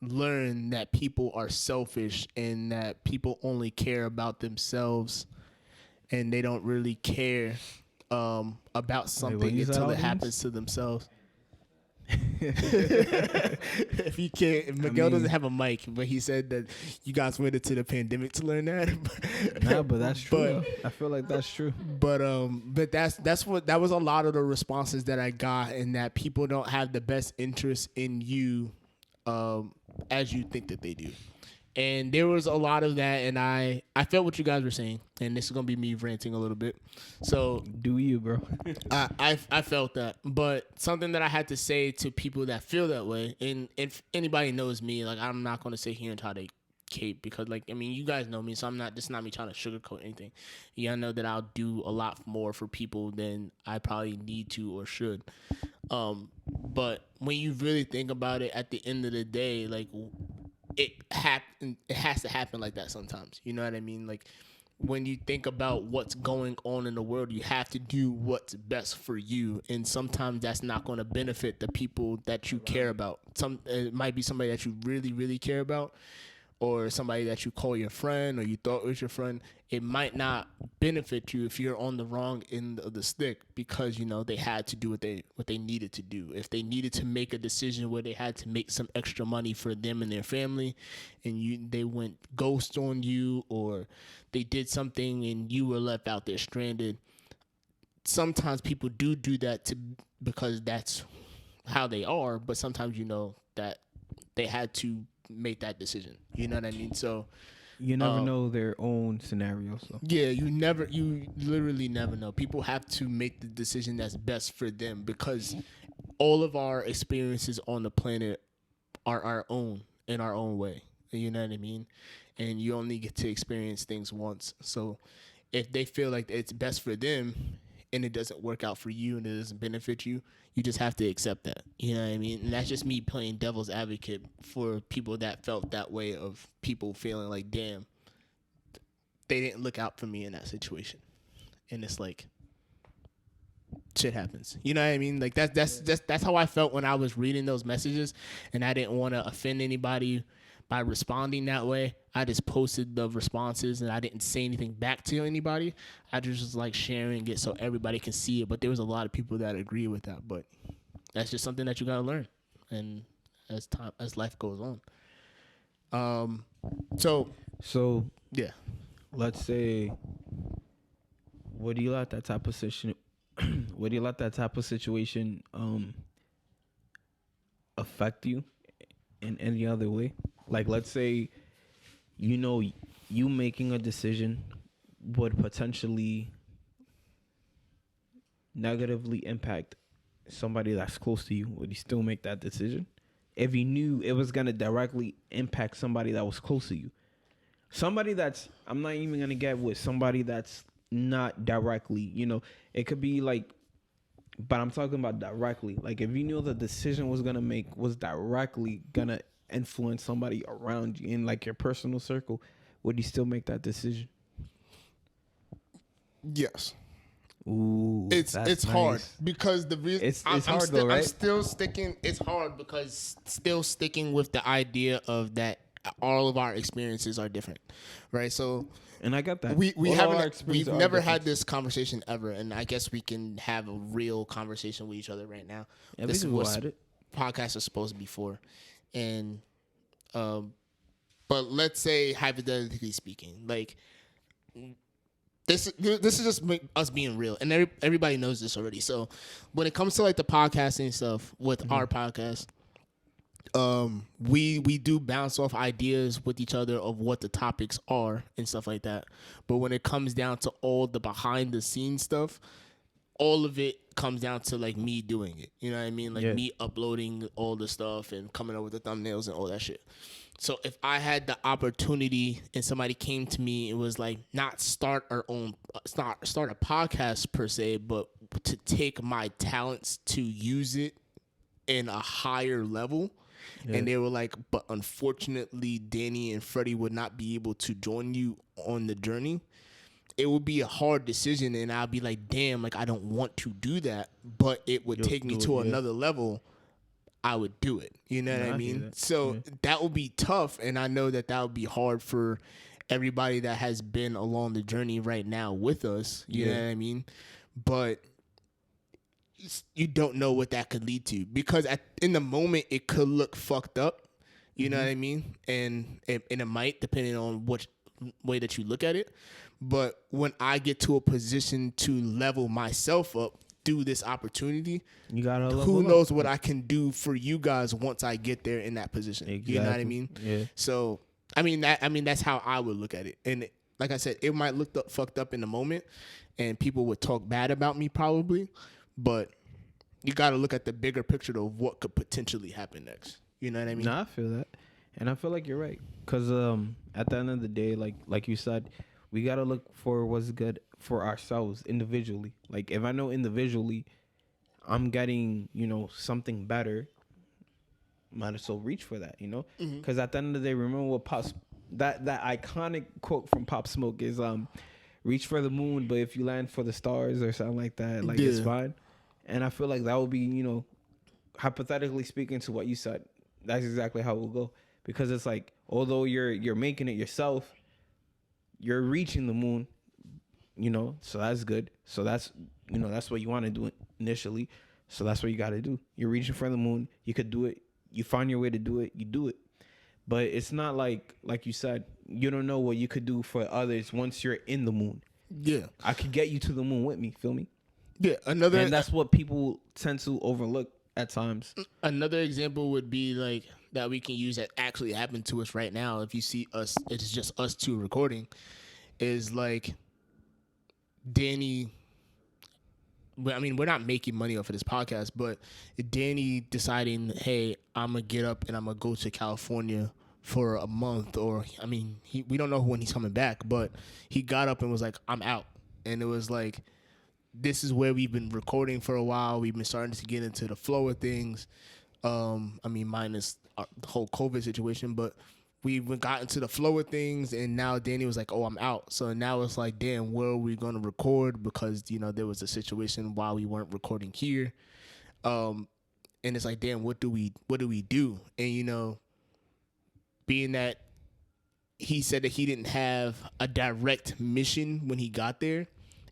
learned that people are selfish and that people only care about themselves and they don't really care about something until it happens to themselves. If you can't, if Miguel doesn't have a mic, but he said that you guys went into the pandemic to learn that. Nah, but that's true. I feel like that's true. But that was a lot of the responses that I got, and that people don't have the best interest in you as you think that they do. And there was a lot of that, and I felt what you guys were saying, and this is gonna be me ranting a little bit. So do you, bro? I felt that, but something that I had to say to people that feel that way, and if anybody knows me, like I'm not gonna sit here and try to cape, because like I mean you guys know me, so I'm not. This is not me trying to sugarcoat anything. Yeah, I know that I'll do a lot more for people than I probably need to or should. But when you really think about it, at the end of the day, like it has to happen like that sometimes. You know what I mean? Like when you think about what's going on in the world, you have to do what's best for you, and sometimes that's not going to benefit the people that you care about. It might be somebody that you really, really care about, or somebody that you call your friend or you thought was your friend. It might not benefit you if you're on the wrong end of the stick, because you know they had to do what they needed to do. If they needed to make a decision where they had to make some extra money for them and their family, and they went ghost on you, or they did something and you were left out there stranded. Sometimes people do that because that's how they are, but sometimes you know that they had to make that decision. You know what I mean? So you never know their own scenario. So yeah, you literally never know. People have to make the decision that's best for them, because all of our experiences on the planet are our own in our own way. You know what I mean? And you only get to experience things once. So if they feel like it's best for them and it doesn't work out for you and it doesn't benefit you, you just have to accept that. You know what I mean? And that's just me playing devil's advocate for people that felt that way, of people feeling like, damn, they didn't look out for me in that situation. And it's like, shit happens. You know what I mean? Like that's how I felt when I was reading those messages, and I didn't want to offend anybody by responding that way. I just posted the responses and I didn't say anything back to anybody. I just was like sharing it so everybody can see it. But there was a lot of people that agree with that. But that's just something that you gotta learn, and as life goes on. So yeah. Let's say, would you let that type of situation? Would you let that type of situation affect you in any other way? Like, let's say, you know, you making a decision would potentially negatively impact somebody that's close to you. Would you still make that decision if you knew it was gonna directly impact somebody that was close to you? Somebody that's, I'm not even gonna get with somebody that's not directly, you know, it could be like, but I'm talking about directly. Like if you knew the decision was directly gonna influence somebody around you in like your personal circle, would you still make that decision? Yes. Ooh, it's that's hard nice. because the reason It's hard though, right? I'm still sticking. It's hard because still sticking with the idea of that all of our experiences are different, right? So And I got that. we All our haven't experiences we've are never different. had this conversation ever, and I guess we can have a real conversation with each other right now. Yeah, This is we can go what at it. podcasts are supposed to be for, and but let's say hypothetically speaking, like this is just us being real, and everybody knows this already. So when it comes to like the podcasting stuff with our podcast, we do bounce off ideas with each other of what the topics are and stuff like that. But when it comes down to all the behind the scenes stuff, all of it comes down to like me doing it. You know what I mean? Like me uploading all the stuff and coming up with the thumbnails and all that shit. So if I had the opportunity and somebody came to me and was like, not start a podcast per se, but to take my talents to use it in a higher level. Yeah. And they were like, but unfortunately, Danny and Freddie would not be able to join you on the journey. It would be a hard decision, and I'd be like, damn, like I don't want to do that, but it would take me to another level. I would do it. You know what I mean? So that would be tough, and I know that would be hard for everybody that has been along the journey right now with us. You know what I mean? But you don't know what that could lead to, because in the moment it could look fucked up. You know what I mean? And it might, depending on which way that you look at it. But when I get to a position to level myself up through this opportunity, you gotta who knows what I can do for you guys once I get there in that position. Exactly. You know what I mean? Yeah. So I mean that's how I would look at it. And like I said, it might look fucked up in the moment, and people would talk bad about me probably, but you got to look at the bigger picture of what could potentially happen next. You know what I mean? No, I feel that, and I feel like you're right. Cause at the end of the day, like you said, we gotta look for what's good for ourselves individually. Like if I know individually, I'm getting something better, might as well reach for that. Because at the end of the day, remember what that iconic quote from Pop Smoke is reach for the moon, but if you land for the stars or something like that, like it's fine. And I feel like that would be, hypothetically speaking to what you said, that's exactly how it will go. Because it's like, although you're making it yourself, you're reaching the moon, so that's good. So that's, that's what you want to do initially. So that's what you got to do. You're reaching for the moon. You could do it. You find your way to do it. You do it. But it's not like you said, you don't know what you could do for others once you're in the moon. Yeah. I could get you to the moon with me. Feel me? Yeah. And that's what people tend to overlook at times. Another example would be like that we can use that actually happened to us right now. If you see us, it's just us two recording, is like Danny. I mean, we're not making money off of this podcast, but Danny deciding, hey, I'm going to get up and I'm going to go to California for a month, or, I mean, we don't know when he's coming back, but he got up and was like, I'm out. And it was like, this is where we've been recording for a while. We've been starting to get into the flow of things. I mean, minus the whole COVID situation, but we've gotten to the flow of things, and now Danny was like, oh, I'm out. So now it's like, damn, where are we going to record? Because, there was a situation while we weren't recording here. And it's like, damn, what do we do? And, being that he said that he didn't have a direct mission when he got there,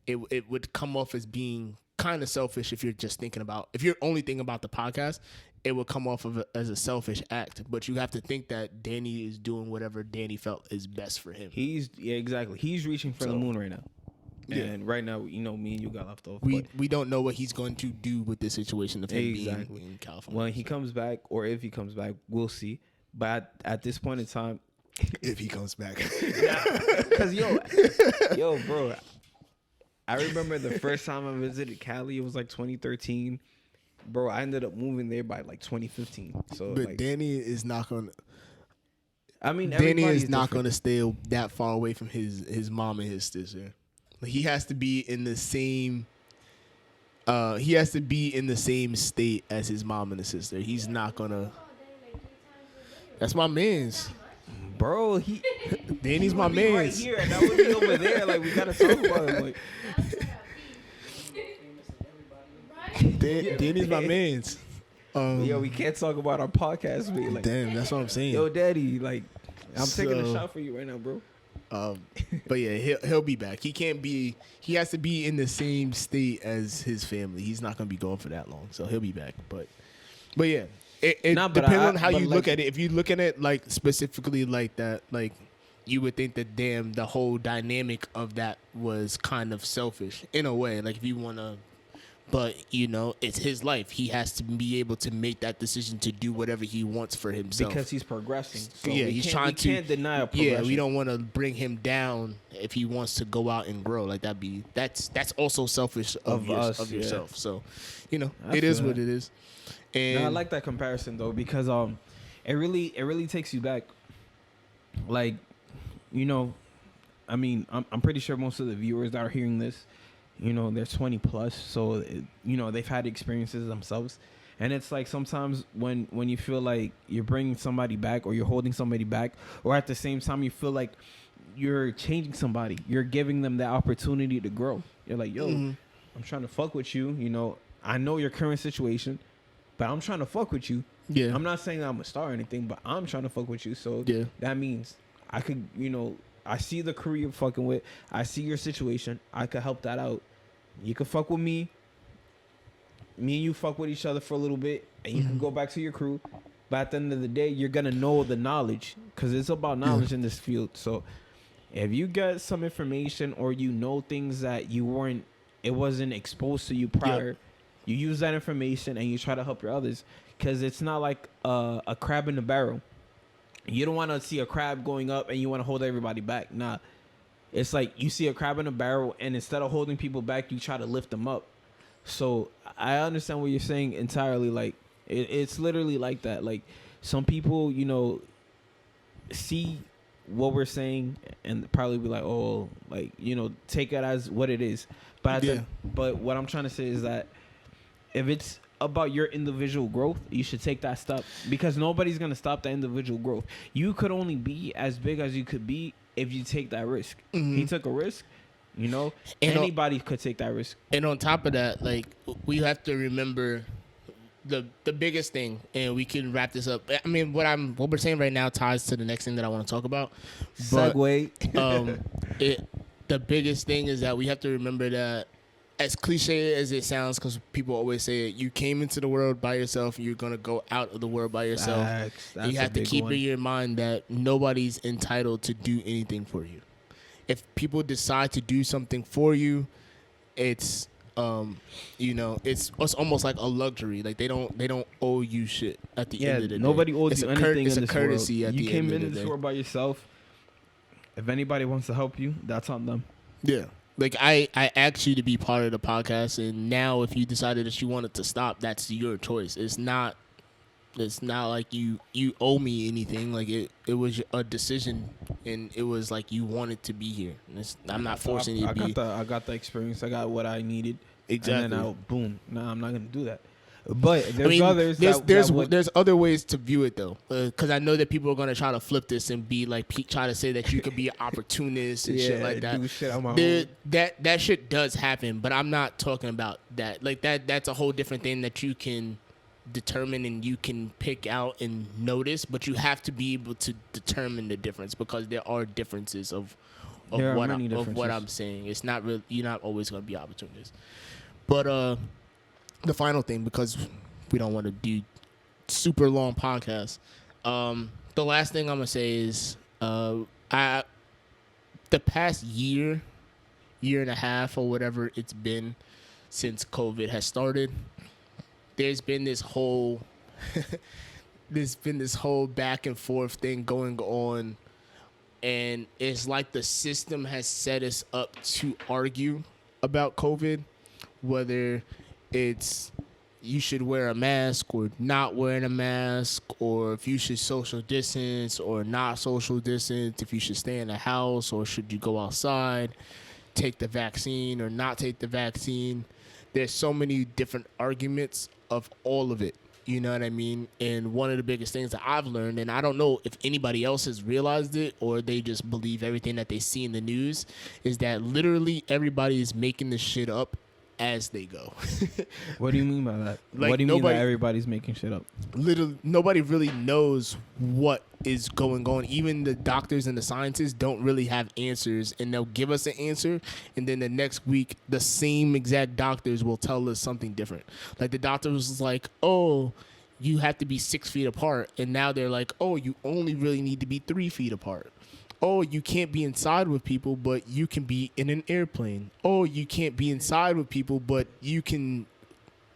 it would come off as being kind of selfish if you're only thinking about the podcast. It would come off as a selfish act, but you have to think that Danny is doing whatever Danny felt is best for him. Exactly. He's reaching for the moon right now. And right now, me and you got left off. We don't know what he's going to do with this situation of him being in California. When he comes back, or if he comes back, we'll see. But at this point in time, if he comes back, because yo, bro, I remember the first time I visited Cali. It was like 2013. Bro, I ended up moving there by like 2015. So, but Danny is not gonna. I mean, Danny is not gonna stay that far away from his mom and his sister. He has to be in the same. He has to be in the same state as his mom and his sister. He's not gonna. That's my man's. Bro, Danny's my man's. Right here, and I would be over there. Like, we gotta talk about it. Like, Danny's my man's. Yo, we can't talk about our podcast, man. Like, Damn, that's what I'm saying. yo, daddy, like, I'm taking a shot for you right now, bro. But yeah, he'll be back. He can't be. He has to be in the same state as his family. He's not gonna be gone for that long, so he'll be back. But yeah, it depends on how you look at it. If you look at it like specifically like that, like you would think that damn, the whole dynamic of that was kind of selfish in a way. Like if you wanna. But, you know, it's his life. He has to be able to make that decision to do whatever he wants for himself. Because he's progressing. So yeah, we can't deny a progression. Yeah, we don't want to bring him down if he wants to go out and grow. Like that's also selfish of yourself. So, you know, it is what it is. And I like that comparison though, because it really takes you back. Like, you know, I mean, I'm pretty sure most of the viewers that are hearing this, you know, they're 20 plus, so you know they've had experiences themselves, and it's like sometimes when you feel like you're bringing somebody back or you're holding somebody back, or at the same time you feel like you're changing somebody, you're giving them that opportunity to grow. You're like, yo, I'm trying to fuck with you. You know, I know your current situation, but I'm trying to fuck with you. Yeah, I'm not saying that I'm a star or anything, but I'm trying to fuck with you. So yeah, that means I could, you know, I see the crew you're fucking with. I see your situation. I could help that out. You can fuck with me. Me and you fuck with each other for a little bit, and you can go back to your crew. But at the end of the day, you're going to know the knowledge, because it's about knowledge in this field. So if you get some information or you know things that it wasn't exposed to you prior, you use that information and you try to help your others, because it's not like a crab in the barrel. You don't want to see a crab going up and you want to hold everybody back. Nah. It's like you see a crab in a barrel, and instead of holding people back, you try to lift them up. So I understand what you're saying entirely. Like it's literally like that. Like some people, you know, see what we're saying and probably be like, oh, like, you know, take it as what it is. But but what I'm trying to say is that if it's about your individual growth, you should take that step, because nobody's gonna stop that individual growth. You could only be as big as you could be if you take that risk. He took a risk, you know, and anybody could take that risk. And on top of that, like, we have to remember the biggest thing, and we can wrap this up. I mean, what we're saying right now ties to the next thing that I want to talk about. But, Segue. The biggest thing is that we have to remember that, as cliche as it sounds, because people always say it, you came into the world by yourself, and you're going to go out of the world by yourself. You have to keep in your mind that nobody's entitled to do anything for you. If people decide to do something for you, it's you know, it's almost like a luxury. Like they don't owe you shit at the end of the day. Nobody owes you anything in this courtesy world. At you the came end of into the this day. world by yourself. If anybody wants to help you, that's on them. Yeah. Like, I asked you to be part of the podcast, and now if you decided that you wanted to stop, that's your choice. It's not like you owe me anything. Like, it was a decision, and it was like you wanted to be here. I'm not forcing you to be. I got the experience. I got what I needed. Exactly. And then boom. No, I'm not going to do that. But there's there's other ways to view it though, because I know that people are gonna try to flip this and be like try to say that you could be an opportunist and shit like that. Do shit on my own. That shit does happen, but I'm not talking about that. Like that's a whole different thing that you can determine and you can pick out and notice, but you have to be able to determine the difference, because there are differences of what I'm saying. It's not really, you're not always gonna be opportunist, but the final thing, because we don't want to do super long podcasts. The last thing I'm gonna say is, the past year and a half or whatever it's been since COVID has started, there's been this whole back and forth thing going on, and it's like the system has set us up to argue about COVID, whether it's you should wear a mask or not wearing a mask, or if you should social distance or not social distance, if you should stay in the house or should you go outside, take the vaccine or not take the vaccine. There's so many different arguments of all of it. You know what I mean? And one of the biggest things that I've learned, and I don't know if anybody else has realized it or they just believe everything that they see in the news, is that literally everybody is making this shit up as they go. What do you mean by that? Like, what do you mean nobody- that everybody's making shit up? Literally, nobody really knows what is going on. Even the doctors and the scientists don't really have answers, and they'll give us an answer, and then the next week, the same exact doctors will tell us something different. Like the doctor was like, "Oh, you have to be 6 feet apart," and now they're like, "Oh, you only really need to be 3 feet apart." Oh, you can't be inside with people, but you can be in an airplane. Oh, you can't be inside with people, but you can.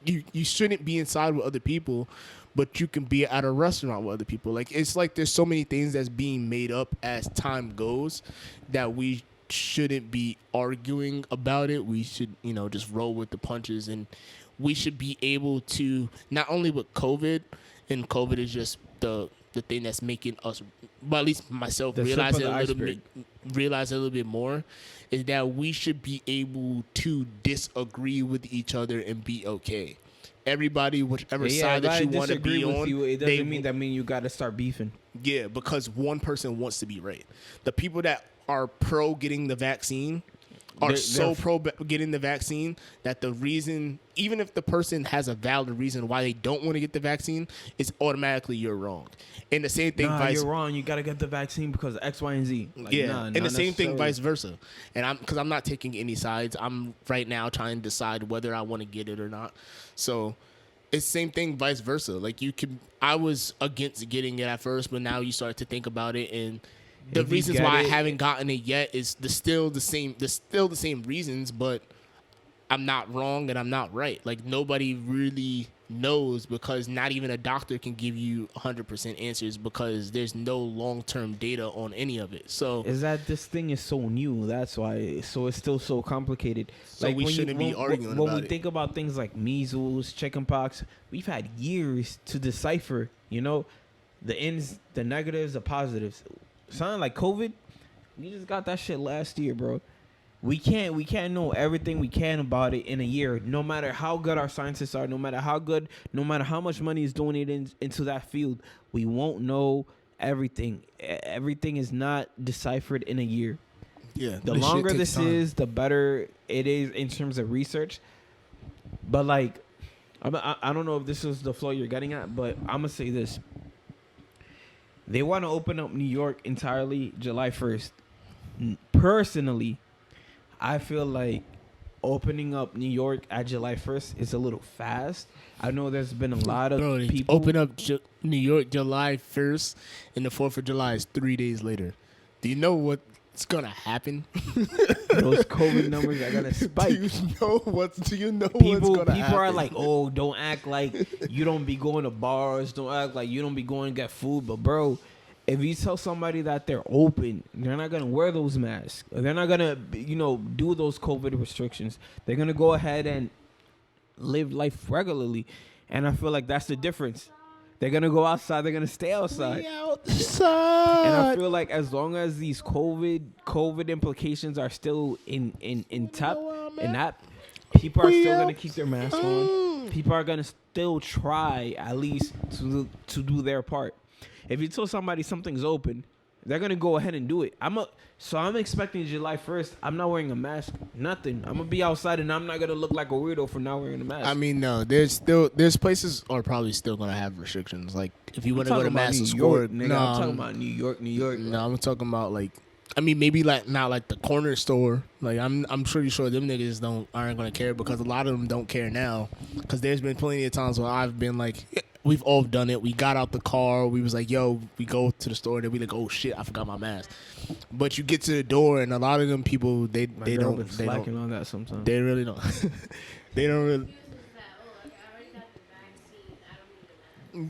You shouldn't be inside with other people, but you can be at a restaurant with other people. Like, it's like there's so many things that's being made up as time goes that we shouldn't be arguing about it. We should, just roll with the punches, and we should be able to, not only with COVID, and COVID is just the thing that's making us, well, at least myself, realize a little bit more, is that we should be able to disagree with each other and be okay. Everybody, whichever side that you want to be on, it doesn't mean you got to start beefing. Yeah, because one person wants to be right. The people that are pro getting the vaccine are so pro getting the vaccine that the reason, even if the person has a valid reason why they don't want to get the vaccine, it's automatically you're wrong. And the same thing, you're wrong. You got to get the vaccine because of X, Y, and Z. Like, and the same thing vice versa. And because I'm not taking any sides. I'm right now trying to decide whether I want to get it or not. So it's same thing vice versa. Like I was against getting it at first, but now you start to think about it, and the reasons why I haven't gotten it yet is still the same reasons, but I'm not wrong and I'm not right. Like, nobody really knows, because not even a doctor can give you 100% answers, because there's no long-term data on any of it. So is that this thing is so new, that's why. So it's still so complicated. So like, we shouldn't be arguing about it. When we think about things like measles, chickenpox, we've had years to decipher, the ins, the negatives, the positives. Something like COVID, we just got that shit last year, bro. We can't know everything we can about it in a year. No matter how good our scientists are, no matter how much money is donated into that field, we won't know everything. Everything is not deciphered in a year. Yeah. The longer this is, the better it is in terms of research. But like, I don't know if this is the flow you're getting at, but I'm gonna say this. They want to open up New York entirely July 1st. Personally, I feel like opening up New York at July 1st is a little fast. I know there's been a lot of people. Open up New York July 1st, and the 4th of July is 3 days later. Do you know what's going to happen? Those COVID numbers are going to spike. Do you know what's going to happen? People are like, oh, don't act like you don't be going to bars. Don't act like you don't be going to get food. But, bro, if you tell somebody that they're open, they're not going to wear those masks. They're not going to, do those COVID restrictions. They're going to go ahead and live life regularly. And I feel like that's the difference. They're going to go outside. They're going to stay outside. We outside. And I feel like as long as these COVID implications are still in that, people are still going to keep their masks on. People are going to still try at least to do their part. If you tell somebody something's open, they're going to go ahead and do it. So I'm expecting July 1st. I'm not wearing a mask. Nothing. I'm going to be outside, and I'm not going to look like a weirdo for not wearing a mask. I mean, no. There's places are probably still going to have restrictions. Like, if you want to go to Madison Square. No, I'm talking about New York. No, I'm talking about, like, maybe like not like the corner store. Like, I'm pretty sure them niggas aren't going to care, because a lot of them don't care now. Because there's been plenty of times where I've been like, we've all done it. We got out the car. We was like, yo, we go to the store. Then we like, oh, shit, I forgot my mask. But you get to the door, and a lot of them people, they don't. They slacking don't, on that sometimes. They really don't. They don't really.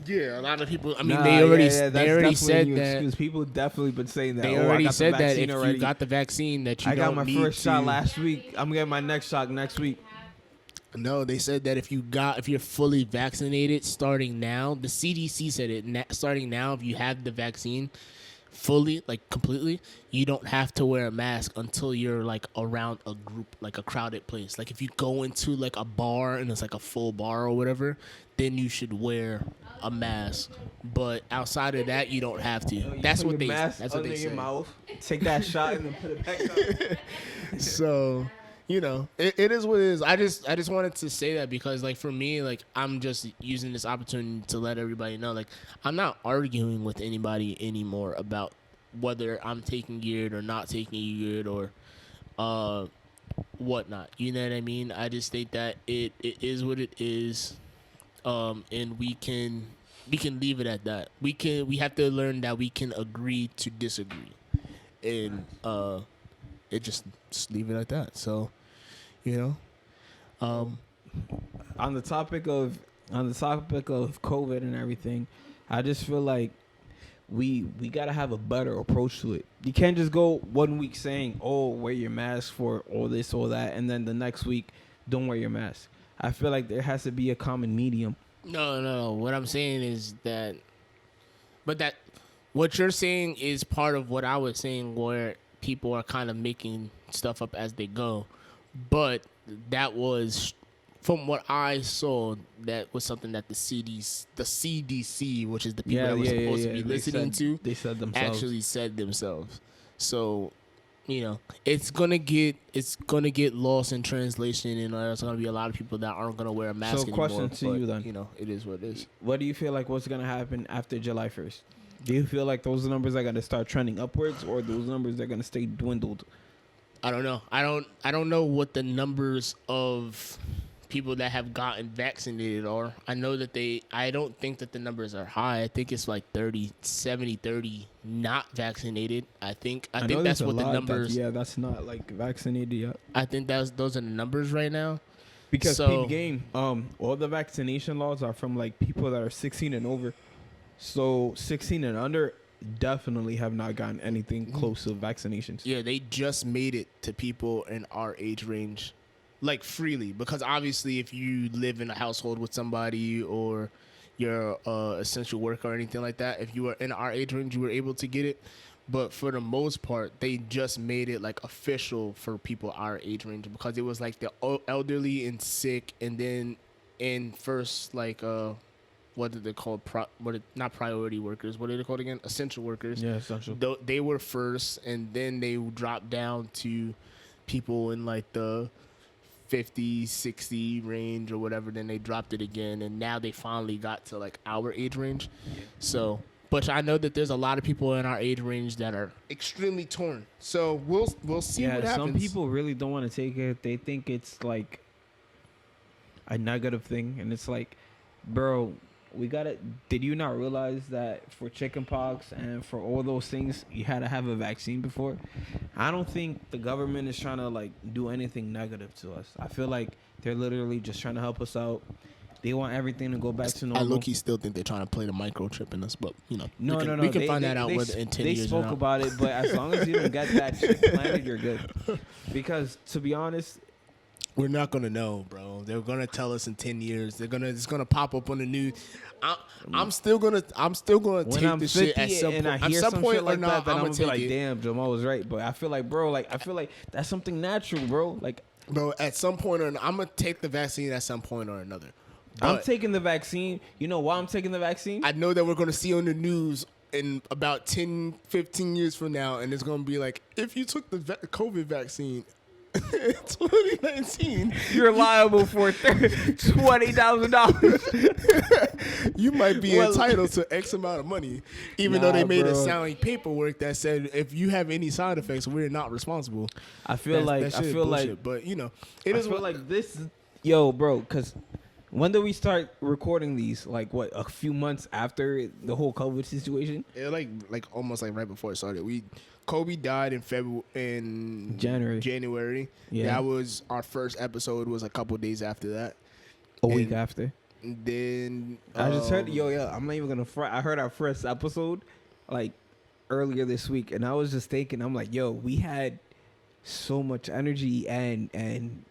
Yeah, a lot of people. I mean, they already said that. Excuse. People definitely been saying that. They already said that if you got the vaccine, that you don't need to. I got my first shot last week. I'm getting my next shot next week. No, they said that if you're fully vaccinated starting now, the CDC said it, starting now, if you have the vaccine fully, like completely, you don't have to wear a mask until you're like around a group, like a crowded place. Like if you go into like a bar and it's like a full bar or whatever, then you should wear a mask. But outside of that, you don't have to. That's what they say. Mouth, take that shot and then put it back on. So you know, it is what it is. I just wanted to say that because like for me, like I'm just using this opportunity to let everybody know, like I'm not arguing with anybody anymore about whether I'm taking it or not taking it or whatnot. You know what I mean? I just think that it is what it is, and we can leave it at that. We have to learn that we can agree to disagree, and it just leave it at that. So, you know, On the topic of COVID and everything, I just feel like we gotta have a better approach to it. You can't just go 1 week saying, "Oh, wear your mask for all this, all that," and then the next week, don't wear your mask. I feel like there has to be a common medium. no. What I'm saying is that, but that what you're saying is part of what I was saying, where people are kind of making stuff up as they go. But that was, from what I saw, that was something that the CDC, which is the people that we're supposed to be listening to, they said themselves. actually said themselves. So, you know, it's gonna get lost in translation, and there's gonna be a lot of people that aren't gonna wear a mask anymore. Question to you then. You know, it is what it is. What do you feel like what's gonna happen after July 1st? Do you feel like those numbers are gonna start trending upwards, or those numbers are gonna stay dwindled? I don't know. I don't know what the numbers of people that have gotten vaccinated are. I know that I don't think that the numbers are high. I think it's like 30 not vaccinated. I think that's what the numbers. That's not like vaccinated yet. I think those are the numbers right now. Because peep game, all the vaccination laws are from like people that are 16 and over. So 16 and under definitely have not gotten anything close to vaccinations. Yeah, they just made it to people in our age range, like freely. Because obviously, if you live in a household with somebody or you're a essential worker or anything like that, if you were in our age range, you were able to get it. But for the most part, they just made it like official for people our age range, because it was like the elderly and sick, and then in first like what did they call not priority workers? What are they called again? Essential workers. Yeah, essential. They were first, and then they dropped down to people in like the 50, 60 range or whatever. Then they dropped it again, and now they finally got to like our age range. Yeah. So, but I know that there's a lot of people in our age range that are extremely torn. So we'll see what happens. Some people really don't want to take it. They think it's like a negative thing, and it's like, bro, did you not realize that for chickenpox and for all those things, you had to have a vaccine before? I don't think the government is trying to like do anything negative to us. I feel like they're literally just trying to help us out. They want everything to go back to normal. I low-key still think they're trying to play the microchip in us, but you know, no. We can find that out in 10 years. They spoke about it, but as long as you don't get that shit planted, you're good. Because to be honest, we're not gonna know, bro. They're gonna tell us in 10 years. It's gonna pop up on the news. I'm still gonna take this shit at some point. At some point like that, then I'm gonna be like, damn, Jamal was right. But I feel like, bro, that's something natural, bro. Like, bro, at some point or I'm gonna take the vaccine at some point or another. I'm taking the vaccine. You know why I'm taking the vaccine? I know that we're gonna see on the news in about 10, 15 years from now, and it's gonna be like, if you took the COVID vaccine 2019, you're liable for $20,000. You might be entitled to X amount of money, even though they made it sound like paperwork that said if you have any side effects, we're not responsible. I feel like, but you know, yo, bro, because when do we start recording these? Like what, a few months after the whole COVID situation? Yeah, like almost like right before it started. Kobe died in January. Yeah, that was our first episode. Was a couple days after that. A week after. Then I just heard. I'm not even gonna front. I heard our first episode like earlier this week, and I was just thinking, I'm like, yo, we had so much energy and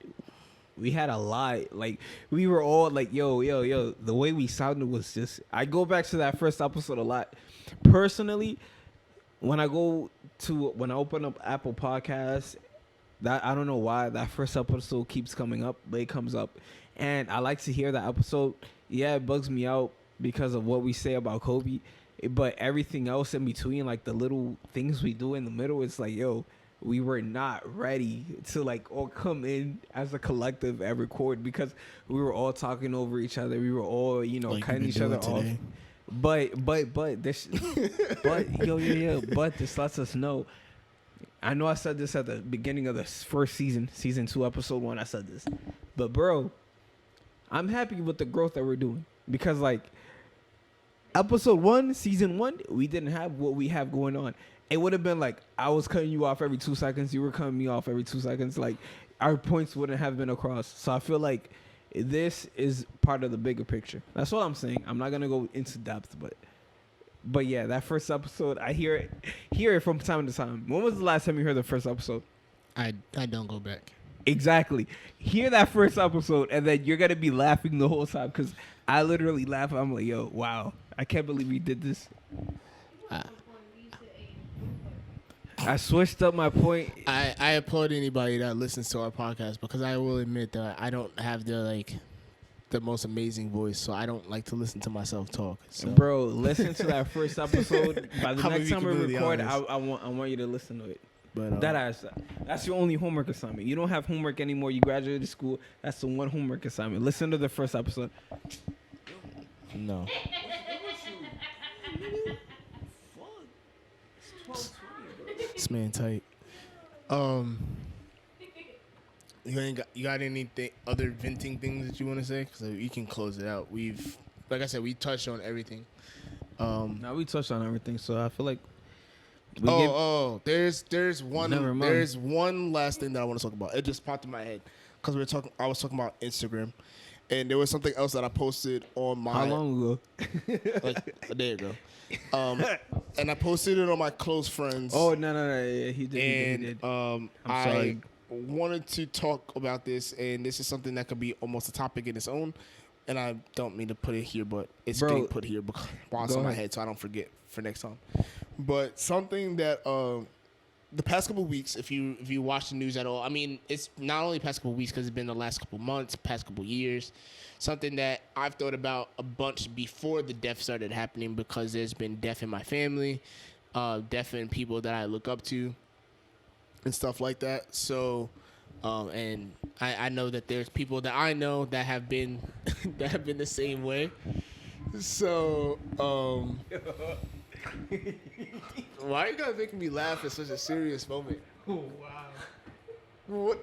we had a lot. Like, we were all like, yo. The way we sounded was just. I go back to that first episode a lot. Personally, when I open up Apple Podcasts, that I don't know why that first episode keeps coming up, but it comes up, and I like to hear that episode. Yeah, it bugs me out because of what we say about Kobe, but everything else in between, like the little things we do in the middle, it's like, yo, we were not ready to like all come in as a collective and record because we were all talking over each other. We were all, Like cutting you've each been other doing off. today. But this, but this lets us know. I know I said this at the beginning of the first season 2, episode 1. I said this, but bro, I'm happy with the growth that we're doing because like episode 1, season 1, we didn't have what we have going on. It would have been like I was cutting you off every 2 seconds, you were cutting me off every 2 seconds. Like our points wouldn't have been across. So I feel like this is part of the bigger picture. That's what I'm saying. I'm not gonna go into depth, but yeah, that first episode, I hear it from time to time. When was the last time you heard the first episode? I don't go back. Exactly. Hear that first episode, and then you're gonna be laughing the whole time because I literally laugh. I'm like, yo, wow, I can't believe we did this. I switched up my point. I applaud anybody that listens to our podcast because I will admit that I don't have the most amazing voice, so I don't like to listen to myself talk. So. Bro, listen to that first episode. By the next time we record, I want you to listen to it. But that's your only homework assignment. You don't have homework anymore. You graduated school. That's the one homework assignment. Listen to the first episode. No. This man tight. You got anything other venting things that you want to say? Because you can close it out. Like I said, we touched on everything. Now we touched on everything, so I feel like. There's one last thing that I want to talk about. It just popped in my head because I was talking about Instagram, and there was something else that I posted on my. How long ago? Like a day ago. And I posted it on my close friends. Oh no, yeah, he did. He did. I'm sorry. Wanted to talk about this, and this is something that could be almost a topic in its own. And I don't mean to put it here, but it's getting put here while it's on my head, so I don't forget for next time. But something that the past couple of weeks, if you watch the news at all, I mean, it's not only past couple of weeks because it's been the last couple of months, past couple of years. Something that I've thought about a bunch before the death started happening because there's been death in my family, death in people that I look up to, and stuff like that. So, and I know that there's people that I know that have been the same way. So, why you guys making me laugh at such a serious moment? Oh wow!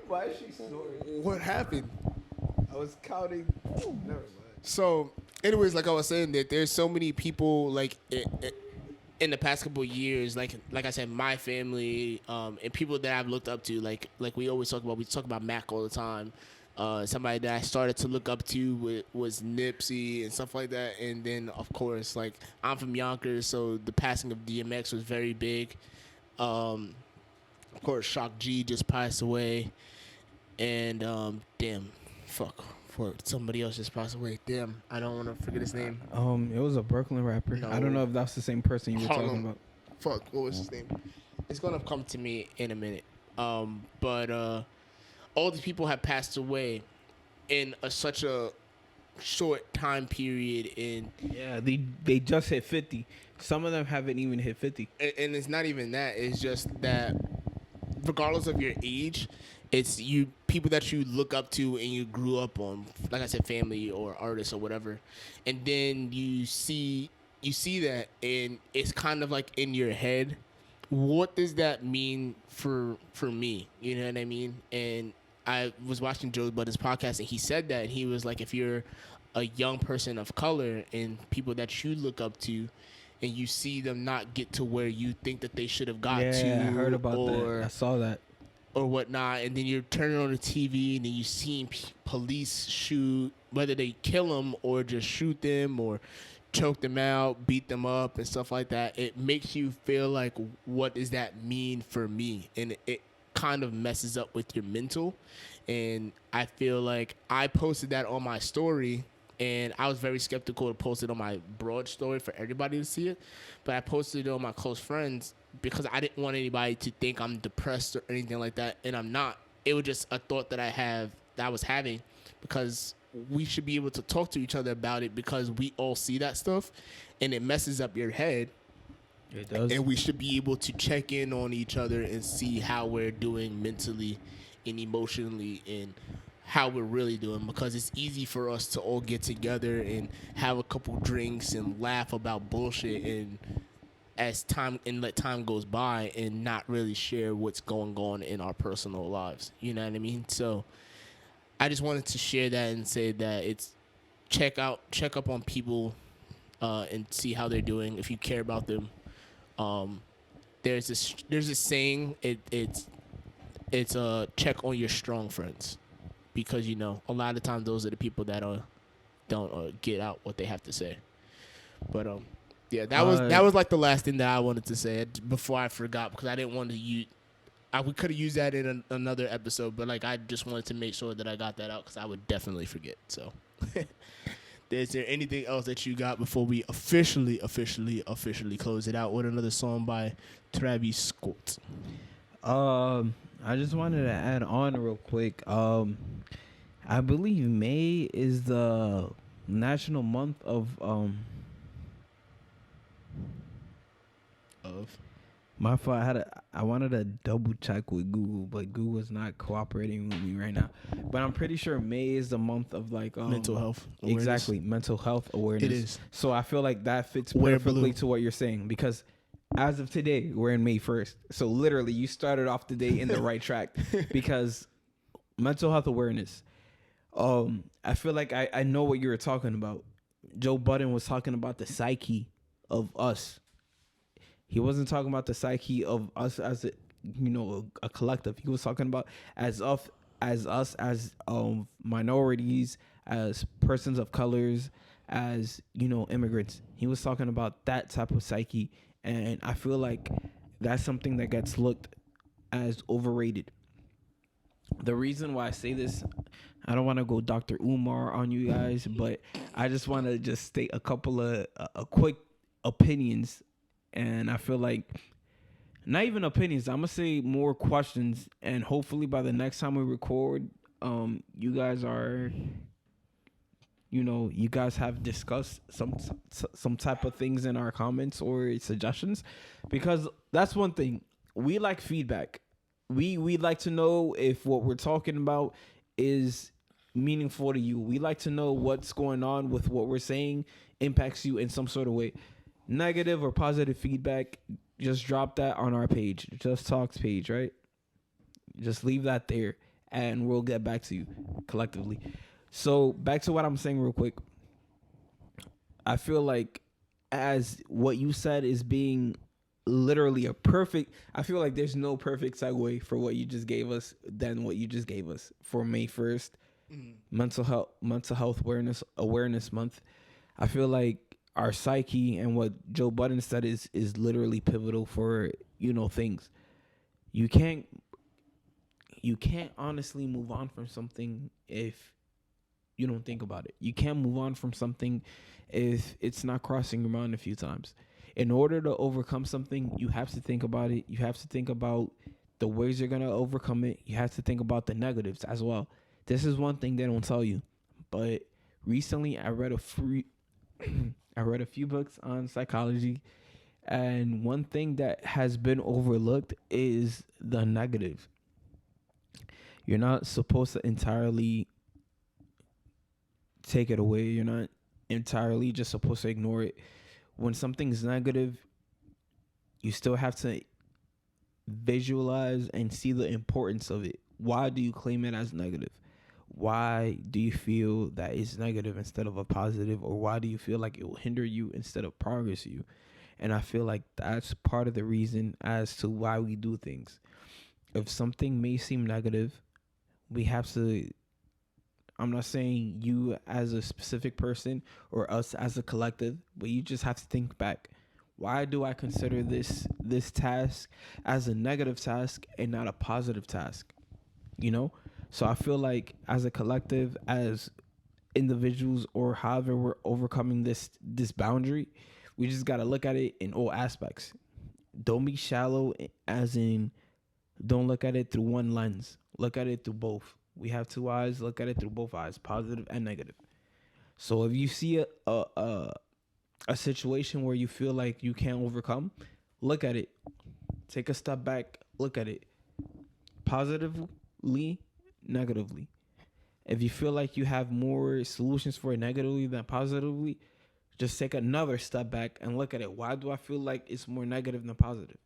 Why is she snoring? What happened? I was counting. Never mind. So, anyways, like I was saying, that there's so many people like in the past couple of years, like I said, my family, and people that I've looked up to, like we always talk about. We talk about Mac all the time. Somebody that I started to look up to was Nipsey and stuff like that. And then, of course, like I'm from Yonkers, so the passing of DMX was very big. Of course, Shock G just passed away, and somebody else just passed away. Damn, I don't want to forget his name. It was a Brooklyn rapper. No. I don't know if that's the same person you were talking about. Fuck, what was his name? It's gonna come to me in a minute. But all these people have passed away in such a short time period. Yeah, they just hit 50. Some of them haven't even hit 50. And it's not even that. It's just that regardless of your age, it's people that you look up to and you grew up on, like I said, family or artists or whatever. And then you see that, and it's kind of like in your head, what does that mean for me? You know what I mean? And I was watching Joe Budden's podcast, and he said that, and he was like, if you're a young person of color and people that you look up to, and you see them not get to where you think that they should have got to, I heard about that. I saw that. Or whatnot, and then you're turning on the TV, and then you see police shoot, whether they kill them or just shoot them or choke them out, beat them up, and stuff like that. It makes you feel like, what does that mean for me? And it kind of messes up with your mental. And I feel like I posted that on my story, and I was very skeptical to post it on my broad story for everybody to see it, but I posted it on my close friends because I didn't want anybody to think I'm depressed or anything like that, and I'm not. It was just a thought that I was having, because we should be able to talk to each other about it, because we all see that stuff, and it messes up your head. It does. And we should be able to check in on each other and see how we're doing mentally and emotionally and how we're really doing, because it's easy for us to all get together and have a couple drinks and laugh about bullshit and let time goes by and not really share what's going on in our personal lives. You know what I mean? So I just wanted to share that and say that it's check up on people and see how they're doing if you care about them. There's this saying, it's a check on your strong friends, because a lot of times those are the people that don't get out what they have to say. But yeah, that was like the last thing that I wanted to say before I forgot, because I didn't want to use. We could have used that in another episode, but like I just wanted to make sure that I got that out, because I would definitely forget. So, is there anything else that you got before we officially close it out with another song by Travis Scott? I just wanted to add on real quick. I believe May is the national month of my fault. I wanted to double check with Google, but Google's not cooperating with me right now. But I'm pretty sure May is the month of like mental health awareness. Exactly, mental health awareness. It is. So I feel like that fits perfectly to what you're saying, because as of today, we're in May 1st. So literally, you started off the day in the right track, because mental health awareness. I feel like I know what you were talking about. Joe Budden was talking about the psyche of us. He wasn't talking about the psyche of us as a collective. He was talking about as minorities, as persons of colors, as immigrants. He was talking about that type of psyche, and I feel like that's something that gets looked as overrated. The reason why I say this, I don't want to go Dr. Umar on you guys, but I just want to just state a couple of quick opinions. And I feel like, not even opinions, I'm going to say more questions. And hopefully by the next time we record, you guys are, you guys have discussed some type of things in our comments or suggestions. Because that's one thing. We like feedback. We like to know if what we're talking about is meaningful to you. We like to know what's going on with what we're saying impacts you in some sort of way. Negative or positive feedback, just drop that on our page, Just Talks page, right? Just leave that there and we'll get back to you collectively. So back to what I'm saying real quick. I feel like as what you said is being literally I feel like there's no perfect segue for what you just gave us than what you just gave us for May 1st, mental health awareness month. I feel like our psyche and what Joe Budden said is literally pivotal for things. You can't honestly move on from something if you don't think about it. You can't move on from something if it's not crossing your mind a few times. In order to overcome something, you have to think about it. You have to think about the ways you're gonna overcome it. You have to think about the negatives as well. This is one thing they don't tell you, but recently I read a few books on psychology, and one thing that has been overlooked is the negative. You're not supposed to entirely take it away. You're not entirely just supposed to ignore it. When something's negative, you still have to visualize and see the importance of it. Why do you claim it as negative? Why do you feel that it's negative instead of a positive? Or why do you feel like it will hinder you instead of progress you? And I feel like that's part of the reason as to why we do things. If something may seem negative, we have to, I'm not saying you as a specific person or us as a collective, but you just have to think back. Why do I consider this task as a negative task and not a positive task? So I feel like as a collective, as individuals, or however we're overcoming this boundary, we just got to look at it in all aspects. Don't be shallow, as in don't look at it through one lens. Look at it through both. We have two eyes. Look at it through both eyes, positive and negative. So if you see a situation where you feel like you can't overcome, look at it. Take a step back. Look at it. Positively, negatively. If you feel like you have more solutions for it negatively than positively, just take another step back and look at it. Why do I feel like it's more negative than positive?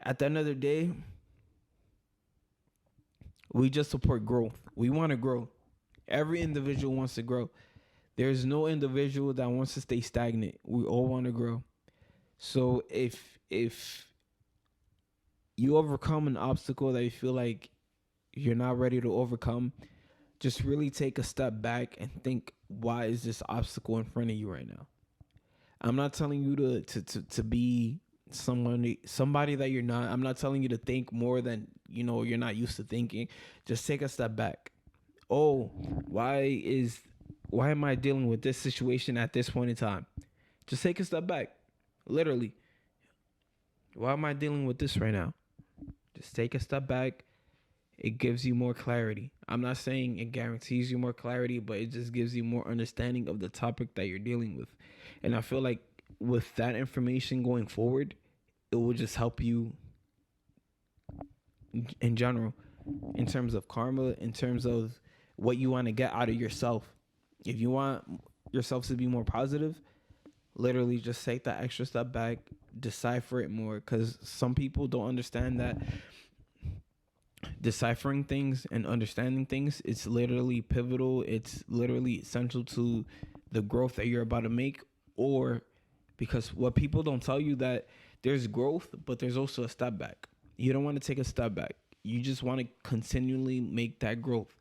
At the end of the day, we just support growth. We want to grow. Every individual wants to grow. There's no individual that wants to stay stagnant. We all want to grow. So if you overcome an obstacle that you feel like you're not ready to overcome, just really take a step back and think, why is this obstacle in front of you right now? I'm not telling you to be somebody that you're not. I'm not telling you to think more than you're not used to thinking. Just take a step back. Oh, why am I dealing with this situation at this point in time? Just take a step back. Literally. Why am I dealing with this right now? Just take a step back. It gives you more clarity. I'm not saying it guarantees you more clarity, but it just gives you more understanding of the topic that you're dealing with. And I feel like with that information going forward, it will just help you in general, in terms of karma, in terms of what you want to get out of yourself. If you want yourself to be more positive, literally just take that extra step back, decipher it more, because some people don't understand that deciphering things and understanding things, it's literally pivotal. It's literally essential to the growth that you're about to make. Or because what people don't tell you, that there's growth, but there's also a step back. You don't want to take a step back. You just want to continually make that growth.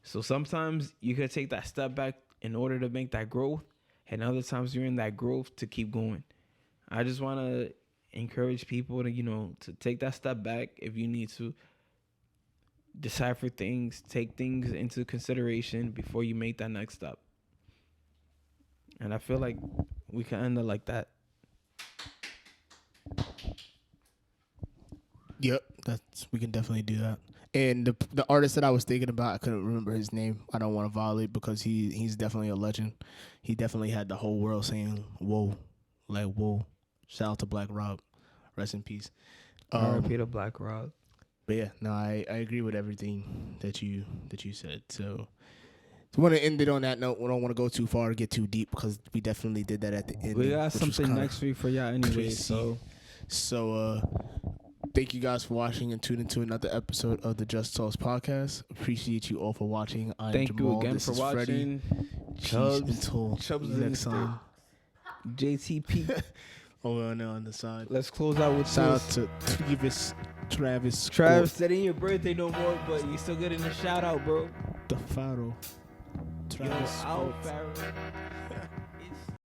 So sometimes you could take that step back in order to make that growth, and other times you're in that growth to keep going. I just want to encourage people to, to take that step back if you need to. Decipher things, take things into consideration before you make that next step. And I feel like we can end it like that. Yep, we can definitely do that. And the artist that I was thinking about, I couldn't remember his name. I don't want to violate because he's definitely a legend. He definitely had the whole world saying whoa, like whoa. Shout out to Black Rob, rest in peace. R.I.P. to Black Rob. But yeah, no, I agree with everything that you said. So I want to end it on that note. We don't want to go too far or get too deep because we definitely did that at the end. We got something next week for y'all anyway. So thank you guys for watching and tuning into another episode of the Just Talks podcast. Appreciate you all for watching. Thank Jamal. you again this for is watching. Chubbs next time. JTP. Over on the side. Let's close out with shout out to Travis. That ain't your birthday no more, but you still getting a shout out, bro. The Faro. Travis. Yo, out, Pharaoh.